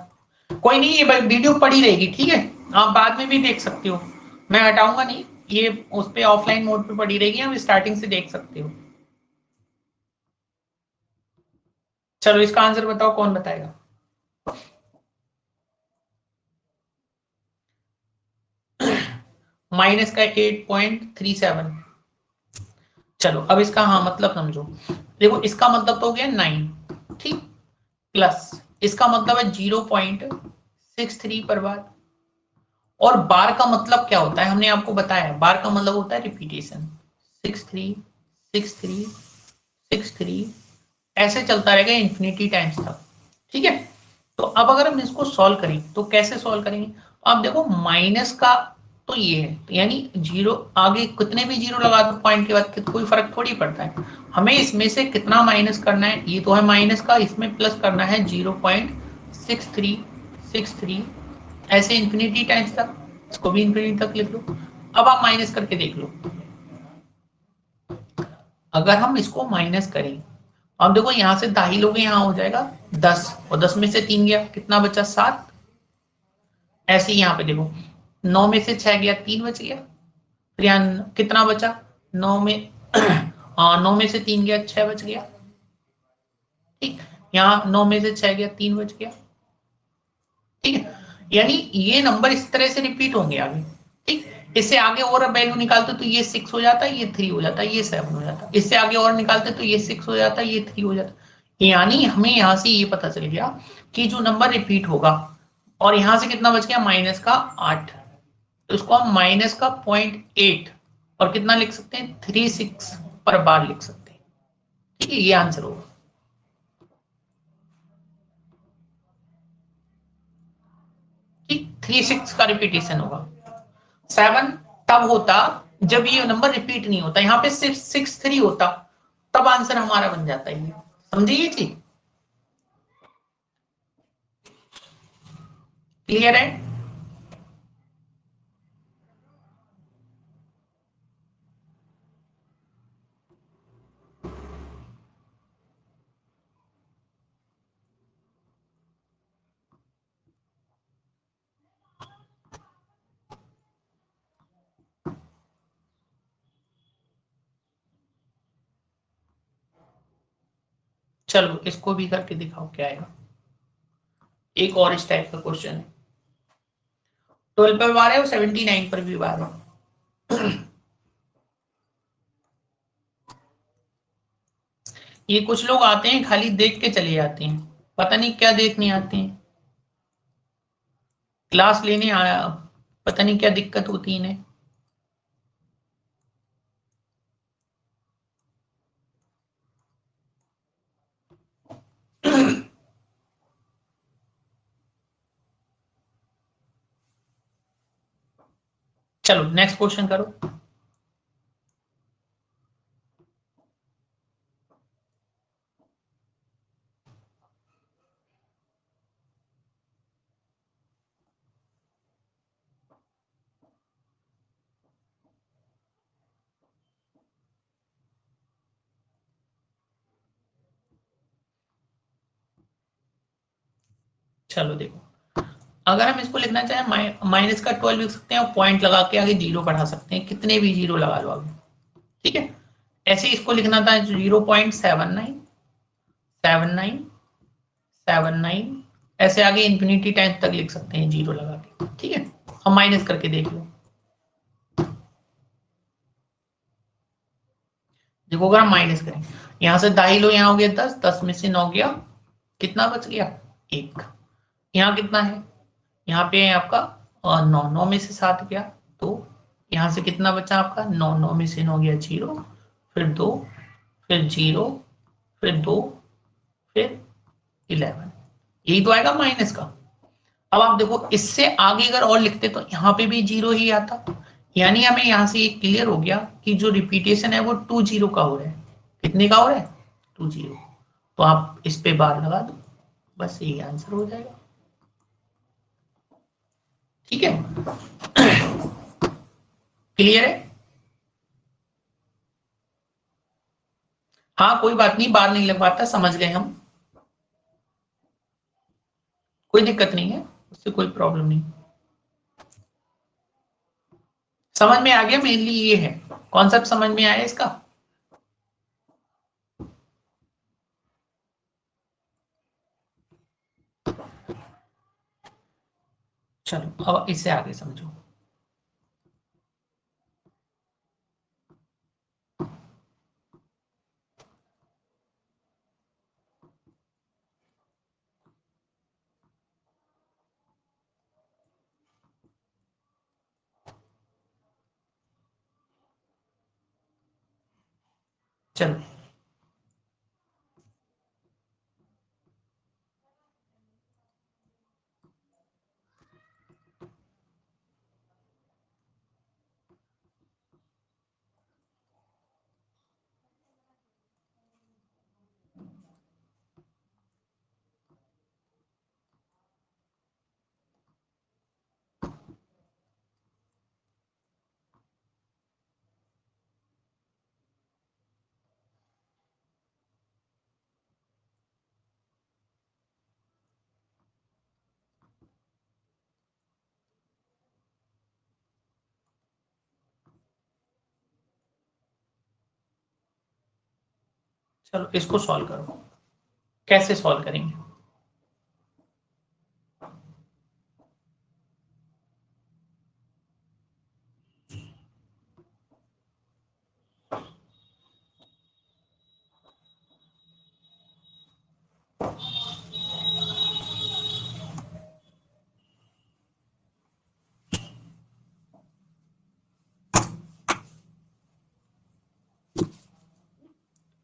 कोई नहीं, ये वीडियो पड़ी रहेगी, ठीक है, आप बाद में भी देख सकते हो, मैं हटाऊंगा नहीं, ये उस पे ऑफलाइन मोड पे पड़ी रहेगी, आप स्टार्टिंग से देख सकते हो। चलो इसका आंसर बताओ, कौन बताएगा? माइनस का 8.37। चलो अब इसका हाँ मतलब समझो। देखो इसका मतलब तो हो गया 9, ठीक, प्लस इसका मतलब है 0.63 पर बार। और बार का मतलब क्या होता है, हमने आपको बताया, बार का मतलब होता है रिपीटेशन। 6 3 6 3 6 3, ऐसे चलता रहेगा इंफिनिटी टाइम्स तक। ठीक है, तो अब अगर हम इसको सॉल्व करें तो कैसे सॉल्व करेंगे, तो आप देखो माइनस का तो ये है, तो यानी जीरो, आगे कितने भी जीरो लगा दो पॉइंट के बाद कोई फर्क थोड़ी पड़ता है। हमें इसमें से कितना माइनस करना है, ये तो है माइनस का, इसमें प्लस करना है 0.6363, ऐसे इंफिनिटी टाइम्स तक, इसको भी इंफिनिटी तक लिख लो। अब आप माइनस करके देख लो, अगर हम इसको माइनस करें, अब देखो यहां से दाही लोगे, यहां हो जाएगा 10, और 10 में से 3 गया, कितना बचा 7। ऐसे ही यहाँ पे देखो, 9 में से 6 गया, 3 बच गया, फिर यहाँ कितना बचा, 9 में हाँ 9 में से 3 गया, 6 बच गया। ठीक, यहाँ 9 में से 6 गया, 3 बच गया। ठीक है, यानी ये नंबर इस तरह से रिपीट होंगे आगे। ठीक, इससे आगे और वैल्यू निकालते तो ये 6 हो जाता है, ये 3 हो जाता है, ये 7 हो जाता है, इससे आगे और निकालते तो ये 6 हो जाता है, ये 3 हो जाता है। यानी हमें यहां से ये पता चल गया कि जो नंबर रिपीट होगा, और यहां से कितना बच गया, माइनस का 8, तो इसको हम माइनस का 0.8 और कितना लिख सकते हैं, 36 पर बार लिख सकते हैं। ठीक है, ये आंसर होगा। ठीक, 36 का रिपीटेशन होगा। 7 तब होता जब ये नंबर रिपीट नहीं होता, यहाँ पे सिर्फ 63 होता, तब आंसर हमारा बन जाता है। समझिए ये चीज, क्लियर है? चलो इसको भी करके दिखाओ क्या आएगा। एक और इस टाइप का क्वेश्चन है, 12 पर बार है और 79 पर भी बार है। ये कुछ लोग आते हैं खाली देख के चले जाते हैं, पता नहीं क्या देखने आते हैं, क्लास लेने आया, पता नहीं क्या दिक्कत होती है इन्हें। चलो नेक्स्ट क्वेश्चन करो। चलो देखो, अगर हम इसको लिखना चाहें माइनस का 12 लिख सकते हैं और पॉइंट लगा के आगे जीरो बढ़ा सकते हैं, कितने भी जीरो लगा लो आगे, ठीक है। ऐसे इसको लिखना था 0.79 79 79, ऐसे आगे इंफिनिटी टाइम तक लिख सकते हैं जीरो लगा के, ठीक है। हम माइनस करके देख लो, देखो अगर हम माइनस करें, यहां से दाई लो, यहाँ हो गया 10, 10 में से 9 गया, कितना बच गया 1। यहाँ कितना है, यहाँ पे है आपका 9, 9 में से 7 गया, तो यहाँ से कितना बचा आपका 9, 9 में से 9 गया 0, फिर 2, फिर 0, फिर 2, फिर 11, यही तो आएगा माइनस का। अब आप देखो इससे आगे अगर और लिखते तो यहाँ पे भी 0 ही आता, यानी हमें यहाँ से ये क्लियर हो गया कि जो रिपीटेशन है वो 2 0 का हो रहा है। कितने का हो रहा है 2 0, तो आप इस पे बार लगा दो, बस यही आंसर हो जाएगा, ठीक है। क्लियर है, हाँ कोई बात नहीं, बार नहीं लगवाता, समझ गए हम, कोई दिक्कत नहीं है, उससे कोई प्रॉब्लम नहीं। समझ में आ गया, मेनली ये है कॉन्सेप्ट, समझ में आया इसका। चलो अब इससे आगे समझो। चलो चलो इसको सॉल्व करो, कैसे सॉल्व करेंगे।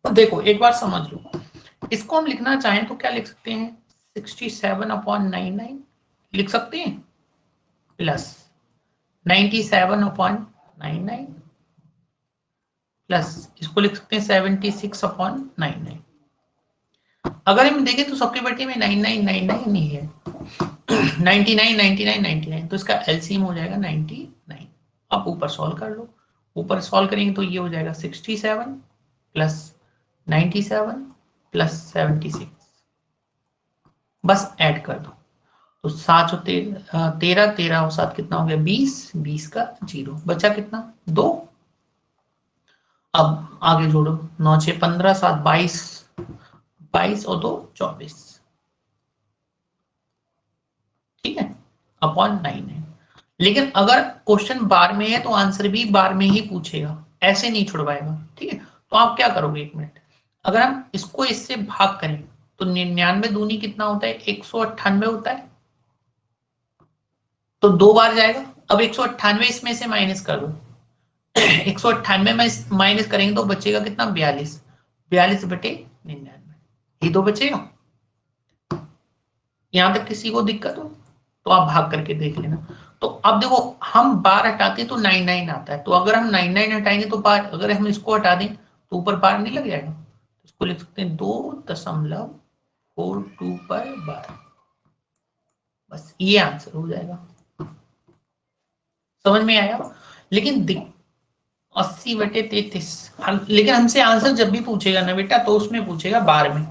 तो देखो एक बार समझ लो, इसको हम लिखना चाहें तो क्या लिख सकते हैं, 67/99 लिख सकते हैं, प्लस 97/99, प्लस इसको लिख सकते हैं 76/99। अगर हम देखें तो सबके बटे में 9999 नहीं है, 99 99 99, तो इसका एलसीएम हो जाएगा 99। आप ऊपर सॉल्व कर लो, ऊपर सॉल्व करेंगे तो ये हो जाएगा 67 प्लस 97 प्लस 76, बस ऐड कर दो, तो 7 और 13, 13 और 7 कितना हो गया 20, 20 का 0 बचा कितना 2। अब आगे जोड़ो, 9 6 15, 7 22, 22 और 2 24, ठीक है, अपॉन 9 है। लेकिन अगर क्वेश्चन बार में है तो आंसर भी बार में ही पूछेगा, ऐसे नहीं छुड़वाएगा, ठीक है। तो आप क्या करोगे, 1 मिनट, अगर हम इसको इससे भाग करें तो 99 दूनी कितना होता है 198 होता है, तो 2 बार जाएगा। अब 198 इसमें से माइनस कर दो, 198 में माइनस करेंगे तो बचेगा कितना 42, 42 बटे 99, ये तो बचेगा। यहां तक किसी को दिक्कत हो तो आप भाग करके देख लेना। तो अब देखो हम बार हटाते तो 99 आता है, तो अगर हम 99 हटाएंगे तो बार, अगर हम इसको हटा दें तो ऊपर बार नहीं लग जाएगा, इसको लिख सकते हैं 2.42 पर बार, बस ये आंसर हो जाएगा। समझ में आया। लेकिन 80/33, लेकिन हमसे आंसर जब भी पूछेगा ना बेटा तो उसमें पूछेगा बार में,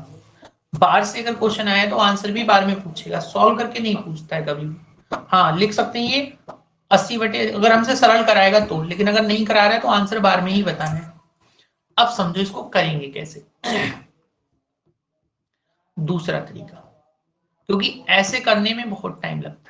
बार से अगर क्वेश्चन आया तो आंसर भी बार में पूछेगा, सॉल्व करके नहीं पूछता है कभी भी। हाँ लिख सकते हैं ये 80/, अगर हमसे सरल कराएगा तो, लेकिन अगर नहीं करा रहा है तो आंसर बार में ही बताना है। अब समझो इसको करेंगे कैसे। दूसरा तरीका, क्योंकि ऐसे करने में बहुत टाइम लगता है।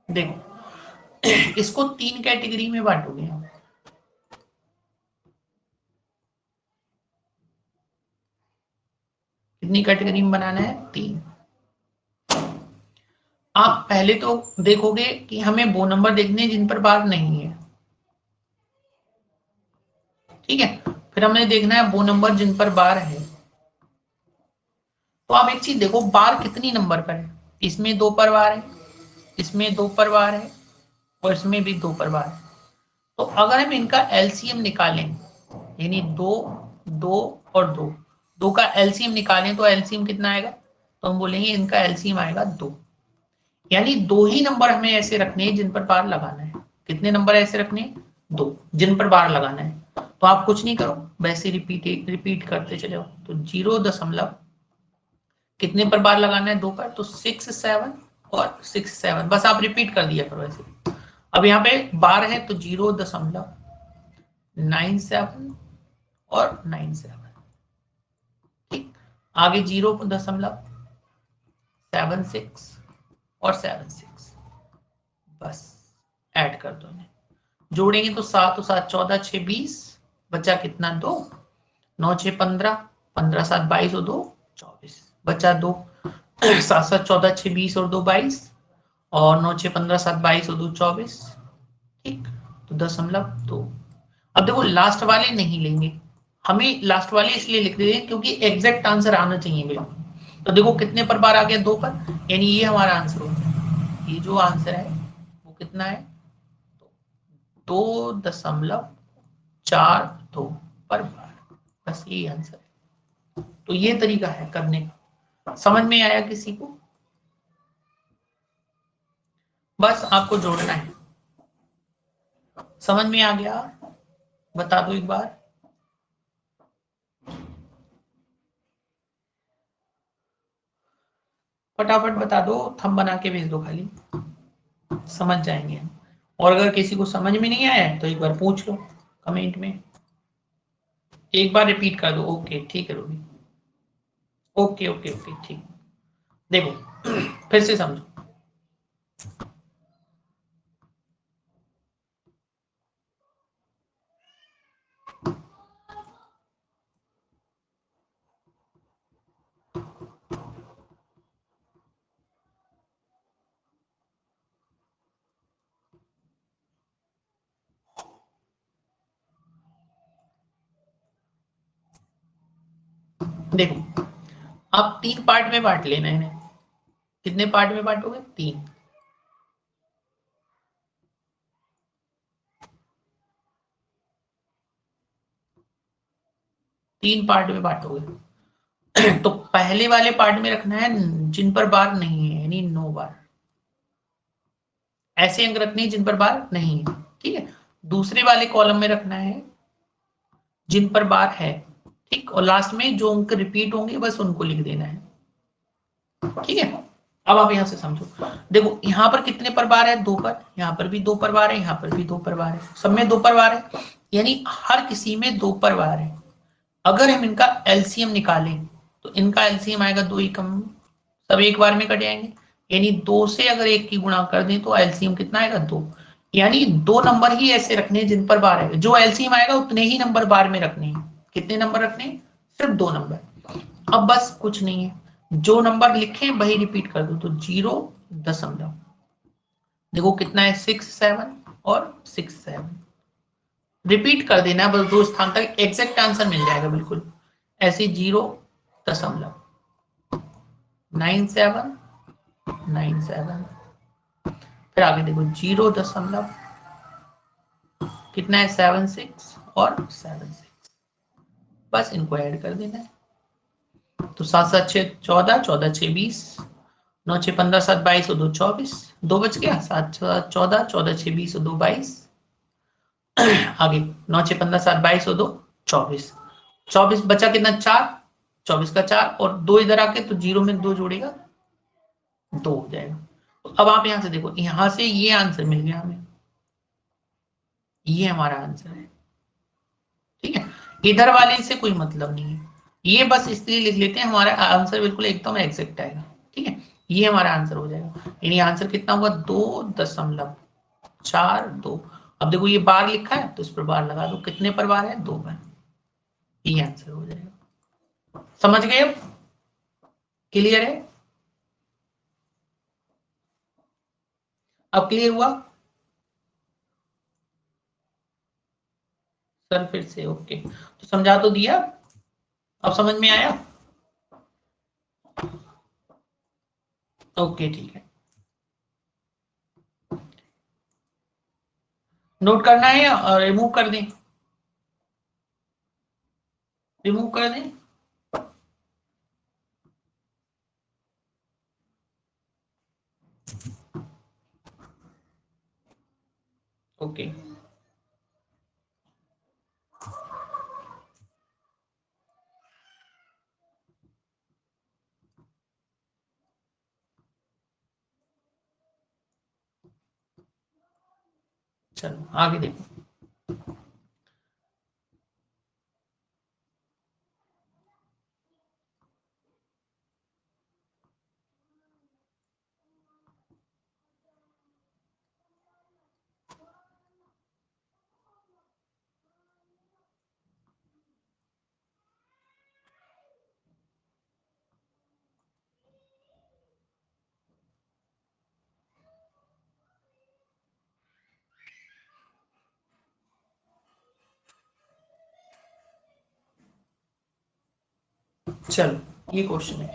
देखो इसको 3 कैटेगरी में बांटोगे हम। कितनी कैटेगरी में बनाना है? 3। आप पहले तो देखोगे कि हमें वो नंबर देखने हैं जिन पर बार नहीं है, ठीक है। फिर हमें देखना है वो नंबर जिन पर बार है। तो आप एक चीज देखो, बार कितनी नंबर पर है? इसमें 2 पर बार है, इसमें 2 पर बार है, और इसमें भी 2 पर बार है। तो अगर हम इनका एलसीएम निकालें, यानी 2, 2 और 2, 2 का एलसीएम निकालें तो एलसीएम कितना आएगा? तो हम बोलेंगे इनका एलसीएम आएगा 2। यानी 2 ही नंबर हमें ऐसे रखने हैं जिन पर बार लगाना है। कितने नंबर ऐसे रखने हैं? 2 जिन पर बार लगाना है। तो आप कुछ नहीं करो, वैसे रिपीट करते चले जाओ। तो 0 दशमलव कितने पर बार लगाना है? 2 पर, तो 6, 7 और 6, 7, बस आप रिपीट कर दिया करो ऐसे। अब यहाँ पे बार है तो 0.97 और 97, ठीक। आगे 0.76 और 76, बस ऐड कर दो इन्हें। जोड़ेंगे तो 7 और 7 14, 6 20, बचा कितना? 2, 9 6 15, 15 7 22 और 2 24, बचा 2, 7 7 14, 6 20 और 2 22, और 9 6 15 7 22 और 2 24, ठीक। तो 0.2। अब देखो लास्ट वाले नहीं लेंगे, हमें लास्ट वाले इसलिए लिख देते हैं क्योंकि एग्जैक्ट आंसर आना चाहिए बिल्कुल। तो देखो कितने पर बार आ गया? 2 पर, यानी ये हमारा आंसर हो गया। ये जो आंसर है वो कितना है? 2.42 पर बार, बस यही आंसर है। तो ये तरीका है करने का। समझ में आया किसी को? बस आपको जोड़ना है। समझ में आ गया? बता दो एक बार। फटाफट बता दो, थंब बना के भेज दो खाली, समझ जाएंगे हम। और अगर किसी को समझ में नहीं आया तो एक बार पूछ लो कमेंट में। एक बार रिपीट कर दो। ओके ठीक है रूबी, ओके ओके ओके ठीक। देखो फिर से समझो। देखो आप 3 पार्ट में बांट लेना है इन्हें। कितने पार्ट में बांटोगे? 3। 3 पार्ट में बांटोगे। तो पहले वाले पार्ट में रखना है जिन पर बार नहीं है, यानी 9 बार। ऐसे अंक रखने हैं जिन पर बार नहीं है, ठीक है। दूसरे वाले कॉलम में रखना है जिन पर बार है, ठीक। और लास्ट में जो अंक रिपीट होंगे बस उनको लिख देना है, ठीक है। अब आप यहां से समझो। देखो यहां पर कितने पर बार है? 2 पर। यहां पर भी 2 पर बार है, यहां पर भी 2 पर बार है, सब में 2 पर बार है, यानी हर किसी में 2 पर बार है। अगर हम इनका एलसीएम निकालें तो इनका एलसीएम आएगा 2 ही कम, सब एक बार में कट जाएंगे। यानी 2 से अगर 1 की गुणा कर दें तो एलसीएम कितना आएगा? 2। यानी 2 नंबर ही ऐसे रखने हैं जिन पर बार है, जो एलसीएम आएगा उतने ही नंबर बार में रखने हैं। कितने नंबर रखने हैं? सिर्फ 2 नंबर। अब बस कुछ नहीं है, जो नंबर लिखे वही रिपीट कर दो। तो 0. देखो कितना है? 6 7 और 6 7, रिपीट कर देना बस 2 स्थान तक, एग्जैक्ट आंसर मिल जाएगा बिल्कुल। ऐसे 0.97 97, फिर आगे देखो 0 दशमलव कितना है 76 और 76, बस इनको ऐड कर देना है। तो 7 7 6 14, 14 6 20, 9 6 15 7 22 और 2 24, 2 बच गया, 7 14, 14 6 20 और 2 22, आगे 9 6 15 7 22 और 2 24, 24 बचा कितना 4, 24 का 4 और 2 इधर आके तो 0 में 2 जोड़ेगा 2 हो जाएगा। तो अब आप यहां से देखो, यहां से ये आंसर मिल गया हमें, ये हमारा आंसर है। ठीक है, इधर वाले से कोई मतलब नहीं है, ये बस इसलिए लिख लेते हैं, हमारा आंसर बिल्कुल एकदम एग्जैक्ट आएगा। ठीक है, ये हमारा आंसर हो जाएगा, यानी आंसर कितना होगा 2.42। अब देखो ये बार लिखा है तो इस पर बार लगा दो, कितने पर बार है 2 बार, ये आंसर हो जाएगा। समझ गए? अब क्लियर है? अब क्लियर हुआ सर? फिर से ओके, तो समझा तो दिया, अब समझ में आया? ओके ठीक है, नोट करना है या रिमूव कर दें? रिमूव कर दें? ओके चलो आगे देखो। चलो ये क्वेश्चन है।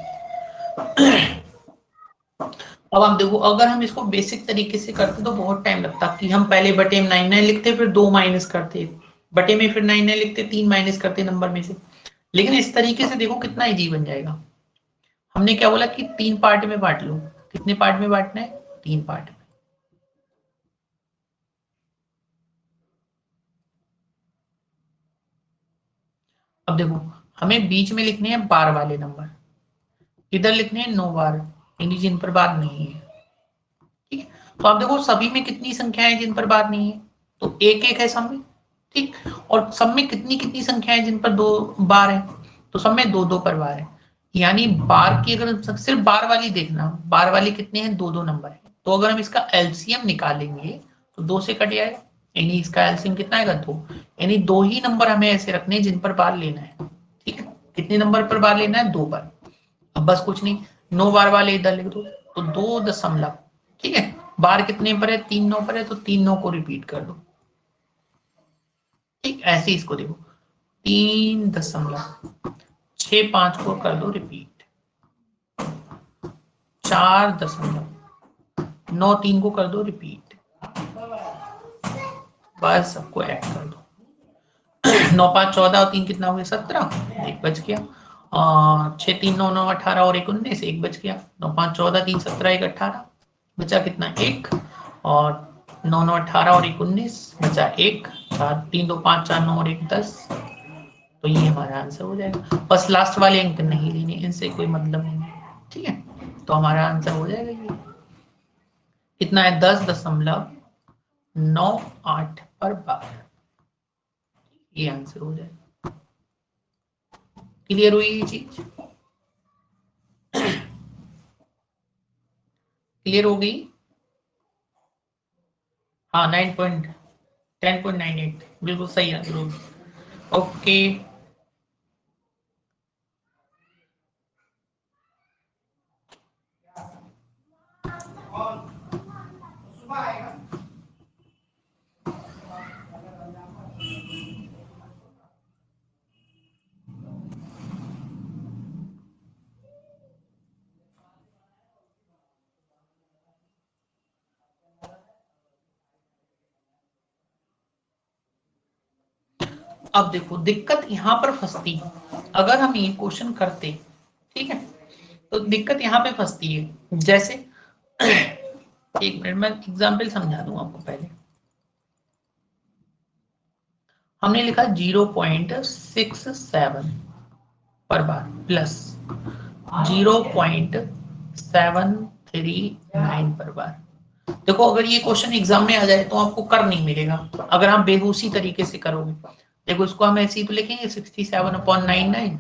अब आप देखो, अगर हम इसको बेसिक तरीके से करते तो बहुत टाइम लगता, कि हम पहले बटे में 99 लिखते, फिर 2 माइनस करते, बटे में फिर 99 लिखते, 3 माइनस करते नंबर में से। लेकिन इस तरीके से देखो कितना इजी बन जाएगा। हमने क्या बोला कि 3 पार्ट में बांट लो, कितने पार्ट में बांटना है? 3 पार्ट में। अब देखो, हमें बीच में लिखने हैं बार वाले नंबर, इधर लिखने हैं 9 बार, यानी जिन पर बार नहीं है। ठीक है, तो आप देखो सभी में कितनी संख्याएं जिन पर बार नहीं है, तो एक एक है सब में। ठीक, और सब में कितनी कितनी संख्याएं जिन पर 2 बार है, तो सब में 2 2 पर बार है। यानी बार की अगर सिर्फ बार वाली देखना, बार वाली कितने हैं 2 2 नंबर है, तो अगर हम इसका एलसीएम निकालेंगे तो 2 से कट जाएगा, यानी इसका एलसीएम कितना आएगा 2, यानी 2 ही नंबर हमें ऐसे रखने हैं जिन पर बार लेना है। ठीक है, कितने नंबर पर बार लेना है? 2 बार। अब बस कुछ नहीं, 9 बार वाले इधर लिख दो, तो 2 दशमलव, ठीक है, बार कितने पर है? 3 9 पर है, तो 3 9 को रिपीट कर दो। ठीक, ऐसे इसको देखो, 3.65 को कर दो रिपीट, 4.93 को कर दो रिपीट, बस सबको ऐड कर दो। 9 5 14 और 3 कितना हो गया 17, एक बच गया। 6 3 9 9 18 और 1 19, एक बच गया। 9 5 14 3 17 1 18, बचा कितना 1, और 9 9 18 और 1 19, बचा 1, 4 3 2 5 4 9 और 1 10, तो ये हमारा आंसर हो जाएगा। बस लास्ट वाले अंक नहीं लेने, इनसे कोई मतलब नहीं है। ठीक है, तो हमारा आंसर हो जाएगा ये कितना है 10.98 पर बार, ये आंसर हो जाएगा। क्लियर हुई ये चीज? क्लियर हो गई? हाँ 10.98 बिल्कुल सही आंसर। ओके अब देखो दिक्कत यहां पर फंसती है, अगर हम ये क्वेश्चन करते, ठीक है, तो दिक्कत यहां पे फंसती है। जैसे एक मिनट में एग्जाम्पल समझा दूं आपको। पहले हमने लिखा 0.67 पर बार प्लस 0.739 पर बार। देखो अगर ये क्वेश्चन एग्जाम में आ जाए तो आपको कर नहीं मिलेगा, अगर आप बेहोशी तरीके से करोगे। देखो इसको हम ऐसे ही तो लिखेंगे 67/99,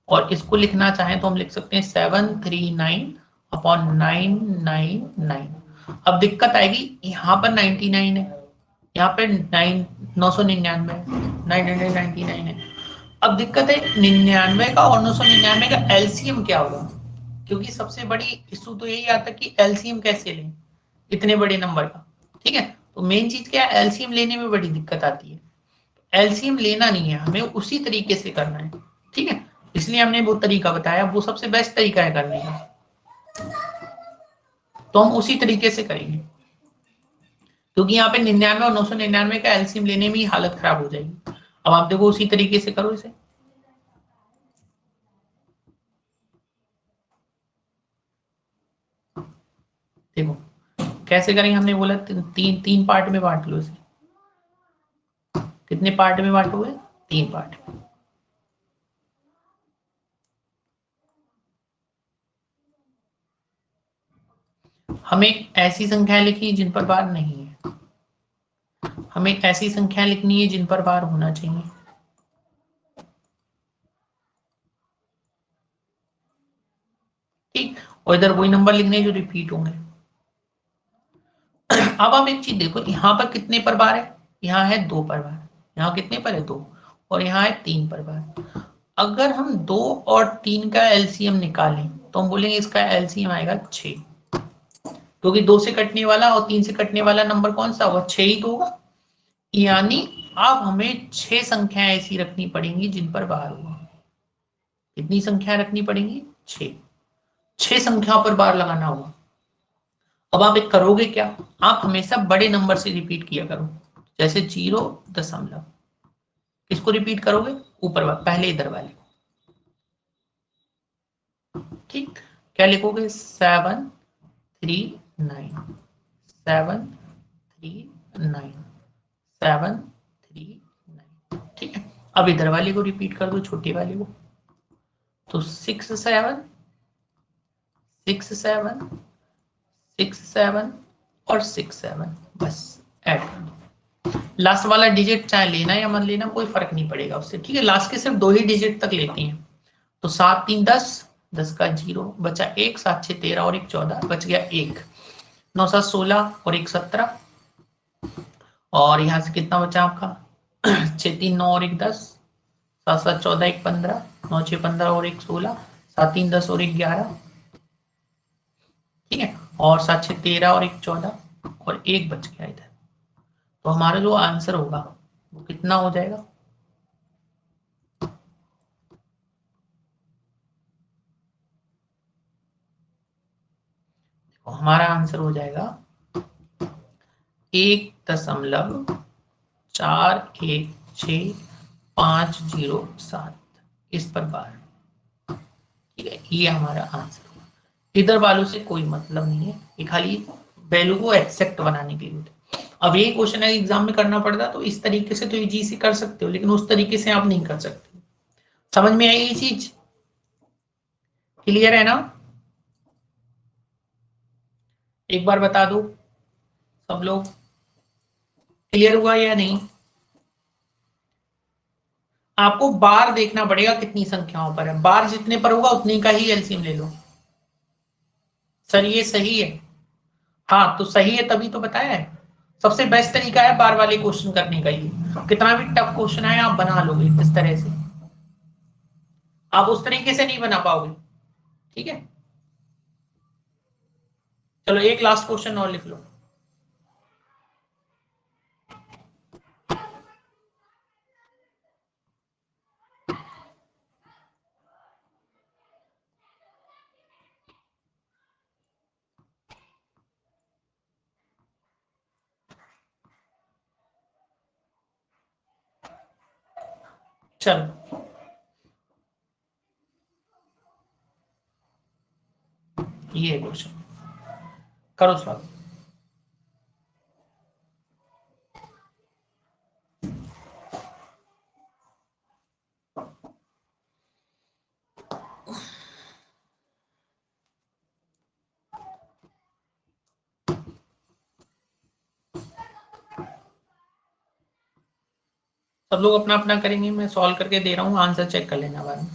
और इसको लिखना चाहें तो हम लिख सकते हैं 739/999। अब दिक्कत आएगी, यहाँ पर 99 है, यहाँ पे 999 है। अब दिक्कत है 99 का और 999 का एलसीएम क्या होगा, क्योंकि सबसे बड़ी इशू तो यही आता है कि एलसीएम कैसे लें इतने बड़े नंबर का। ठीक है, तो मेन चीज क्या है, एलसीएम लेने में बड़ी दिक्कत आती है। एलसीएम लेना नहीं है, हमें उसी तरीके से करना है। ठीक है, इसलिए हमने वो तरीका बताया, वो सबसे बेस्ट तरीका है करने का, तो हम उसी तरीके से करेंगे। क्योंकि यहाँ पे 99 और 999 का एलसीएम लेने में ही हालत खराब हो जाएगी। अब आप देखो उसी तरीके से करो इसे। देखो कैसे करेंगे, हमने बोला तीन तीन पार्ट में बांट लो इसे। कितने पार्ट में बांटोगे, 3 पार्ट। हमें ऐसी संख्या लिखनी जिन पर बार नहीं है, हमें ऐसी संख्या लिखनी है जिन पर बार होना चाहिए। ठीक, और इधर वही नंबर लिखने जो रिपीट होंगे। अब आप एक चीज देखो, यहाँ पर कितने पर बार है, यहाँ है 2 पर बार, यहाँ कितने पर है 2, और यहाँ है 3 पर बार। अगर हम 2 और 3 का एलसीएम निकालें तो हम बोलेंगे इसका एलसीएम आएगा 6, क्योंकि 2 से कटने वाला और 3 से कटने वाला नंबर कौन सा होगा, 6 ही तो होगा। यानी अब हमें 6 संख्याएं ऐसी रखनी पड़ेंगी जिन पर बार होगा। कितनी संख्या रखनी पड़ेंगी, 6। 6 संख्याओं पर बार लगाना होगा। अब आप एक करोगे क्या, आप हमेशा बड़े नंबर से रिपीट किया करो, जैसे 0 दशमलव, किसको रिपीट करोगे, ऊपर वाले, पहले इधर वाले को। ठीक, क्या लिखोगे, 739, 739, 739। ठीक है, अब इधर वाले को रिपीट कर दो, छोटे वाले को, तो 6 7 6 7 और 6 7, बस ऐड कर दो। लास्ट वाला डिजिट चाहे लेना या मत लेना कोई फर्क नहीं पड़ेगा उससे। ठीक है, लास्ट के सिर्फ 2 ही डिजिट तक लेते हैं। तो 7 3 10, 10 का 0 बचा 1, 7 6 13 और 1 14, बच गया 1, 9 7 16 और 1 17, और यहाँ से कितना बचा आपका 6 3 9 और 1 10, 7 7 14 1 15, 9 6 15 और 1 16, 7 3 10 और 1 11। ठीक है, और 7 6 13 और 1 14, और 1 बच गया इधर। तो हमारा जो आंसर होगा वो कितना हो जाएगा, तो हमारा आंसर हो जाएगा 1.41650 इस पर बार। ठीक है, ये हमारा आंसर होगा। इधर वालों से कोई मतलब नहीं है, ये खाली वैल्यू को एक्सेप्ट बनाने के लिए होता है। अब ये क्वेश्चन है एग्जाम में करना पड़ता तो इस तरीके से तो इजी से कर सकते हो, लेकिन उस तरीके से आप नहीं कर सकते। समझ में आई ये चीज, क्लियर है ना, एक बार बता दो सब लोग, क्लियर हुआ या नहीं। आपको बार देखना पड़ेगा कितनी संख्याओं पर है, बार जितने पर होगा उतनी का ही एलसीएम ले लो। सर ये सही है, हाँ तो सही है तभी तो बताया है। सबसे बेस्ट तरीका है बार वाले क्वेश्चन करने का, ये कितना भी टफ क्वेश्चन आए आप बना लोगे इस तरह से, आप उस तरीके से नहीं बना पाओगे। ठीक है, चलो एक लास्ट क्वेश्चन और लिख लो। चलो ये क्वेश्चन करो सॉल्व। सब लोग अपना अपना करेंगे, मैं सॉल्व करके दे रहा हूँ, आंसर चेक कर लेना बाद में।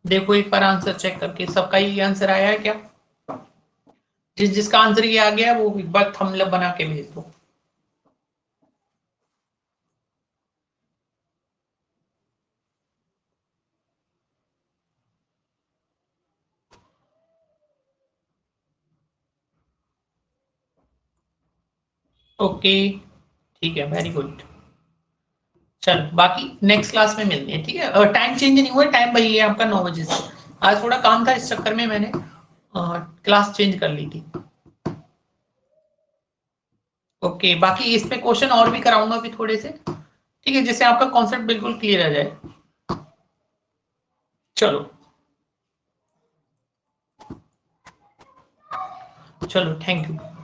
देखो एक बार आंसर चेक करके, सबका ये आंसर आया है क्या? जिसका आंसर ये आ गया वो एक बार थंबनेल बना के भेज दो। ओके ठीक है, वेरी गुड। चल बाकी नेक्स्ट क्लास में मिलते हैं, ठीक है। टाइम चेंज नहीं हुआ, टाइम वही है आपका 9 बजे से। आज थोड़ा काम था, इस चक्कर में मैंने क्लास चेंज कर ली थी। ओके बाकी इस पे क्वेश्चन और भी कराऊंगा अभी थोड़े से, ठीक है, जिससे आपका कॉन्सेप्ट बिल्कुल क्लियर आ जाए। चलो चलो, थैंक यू।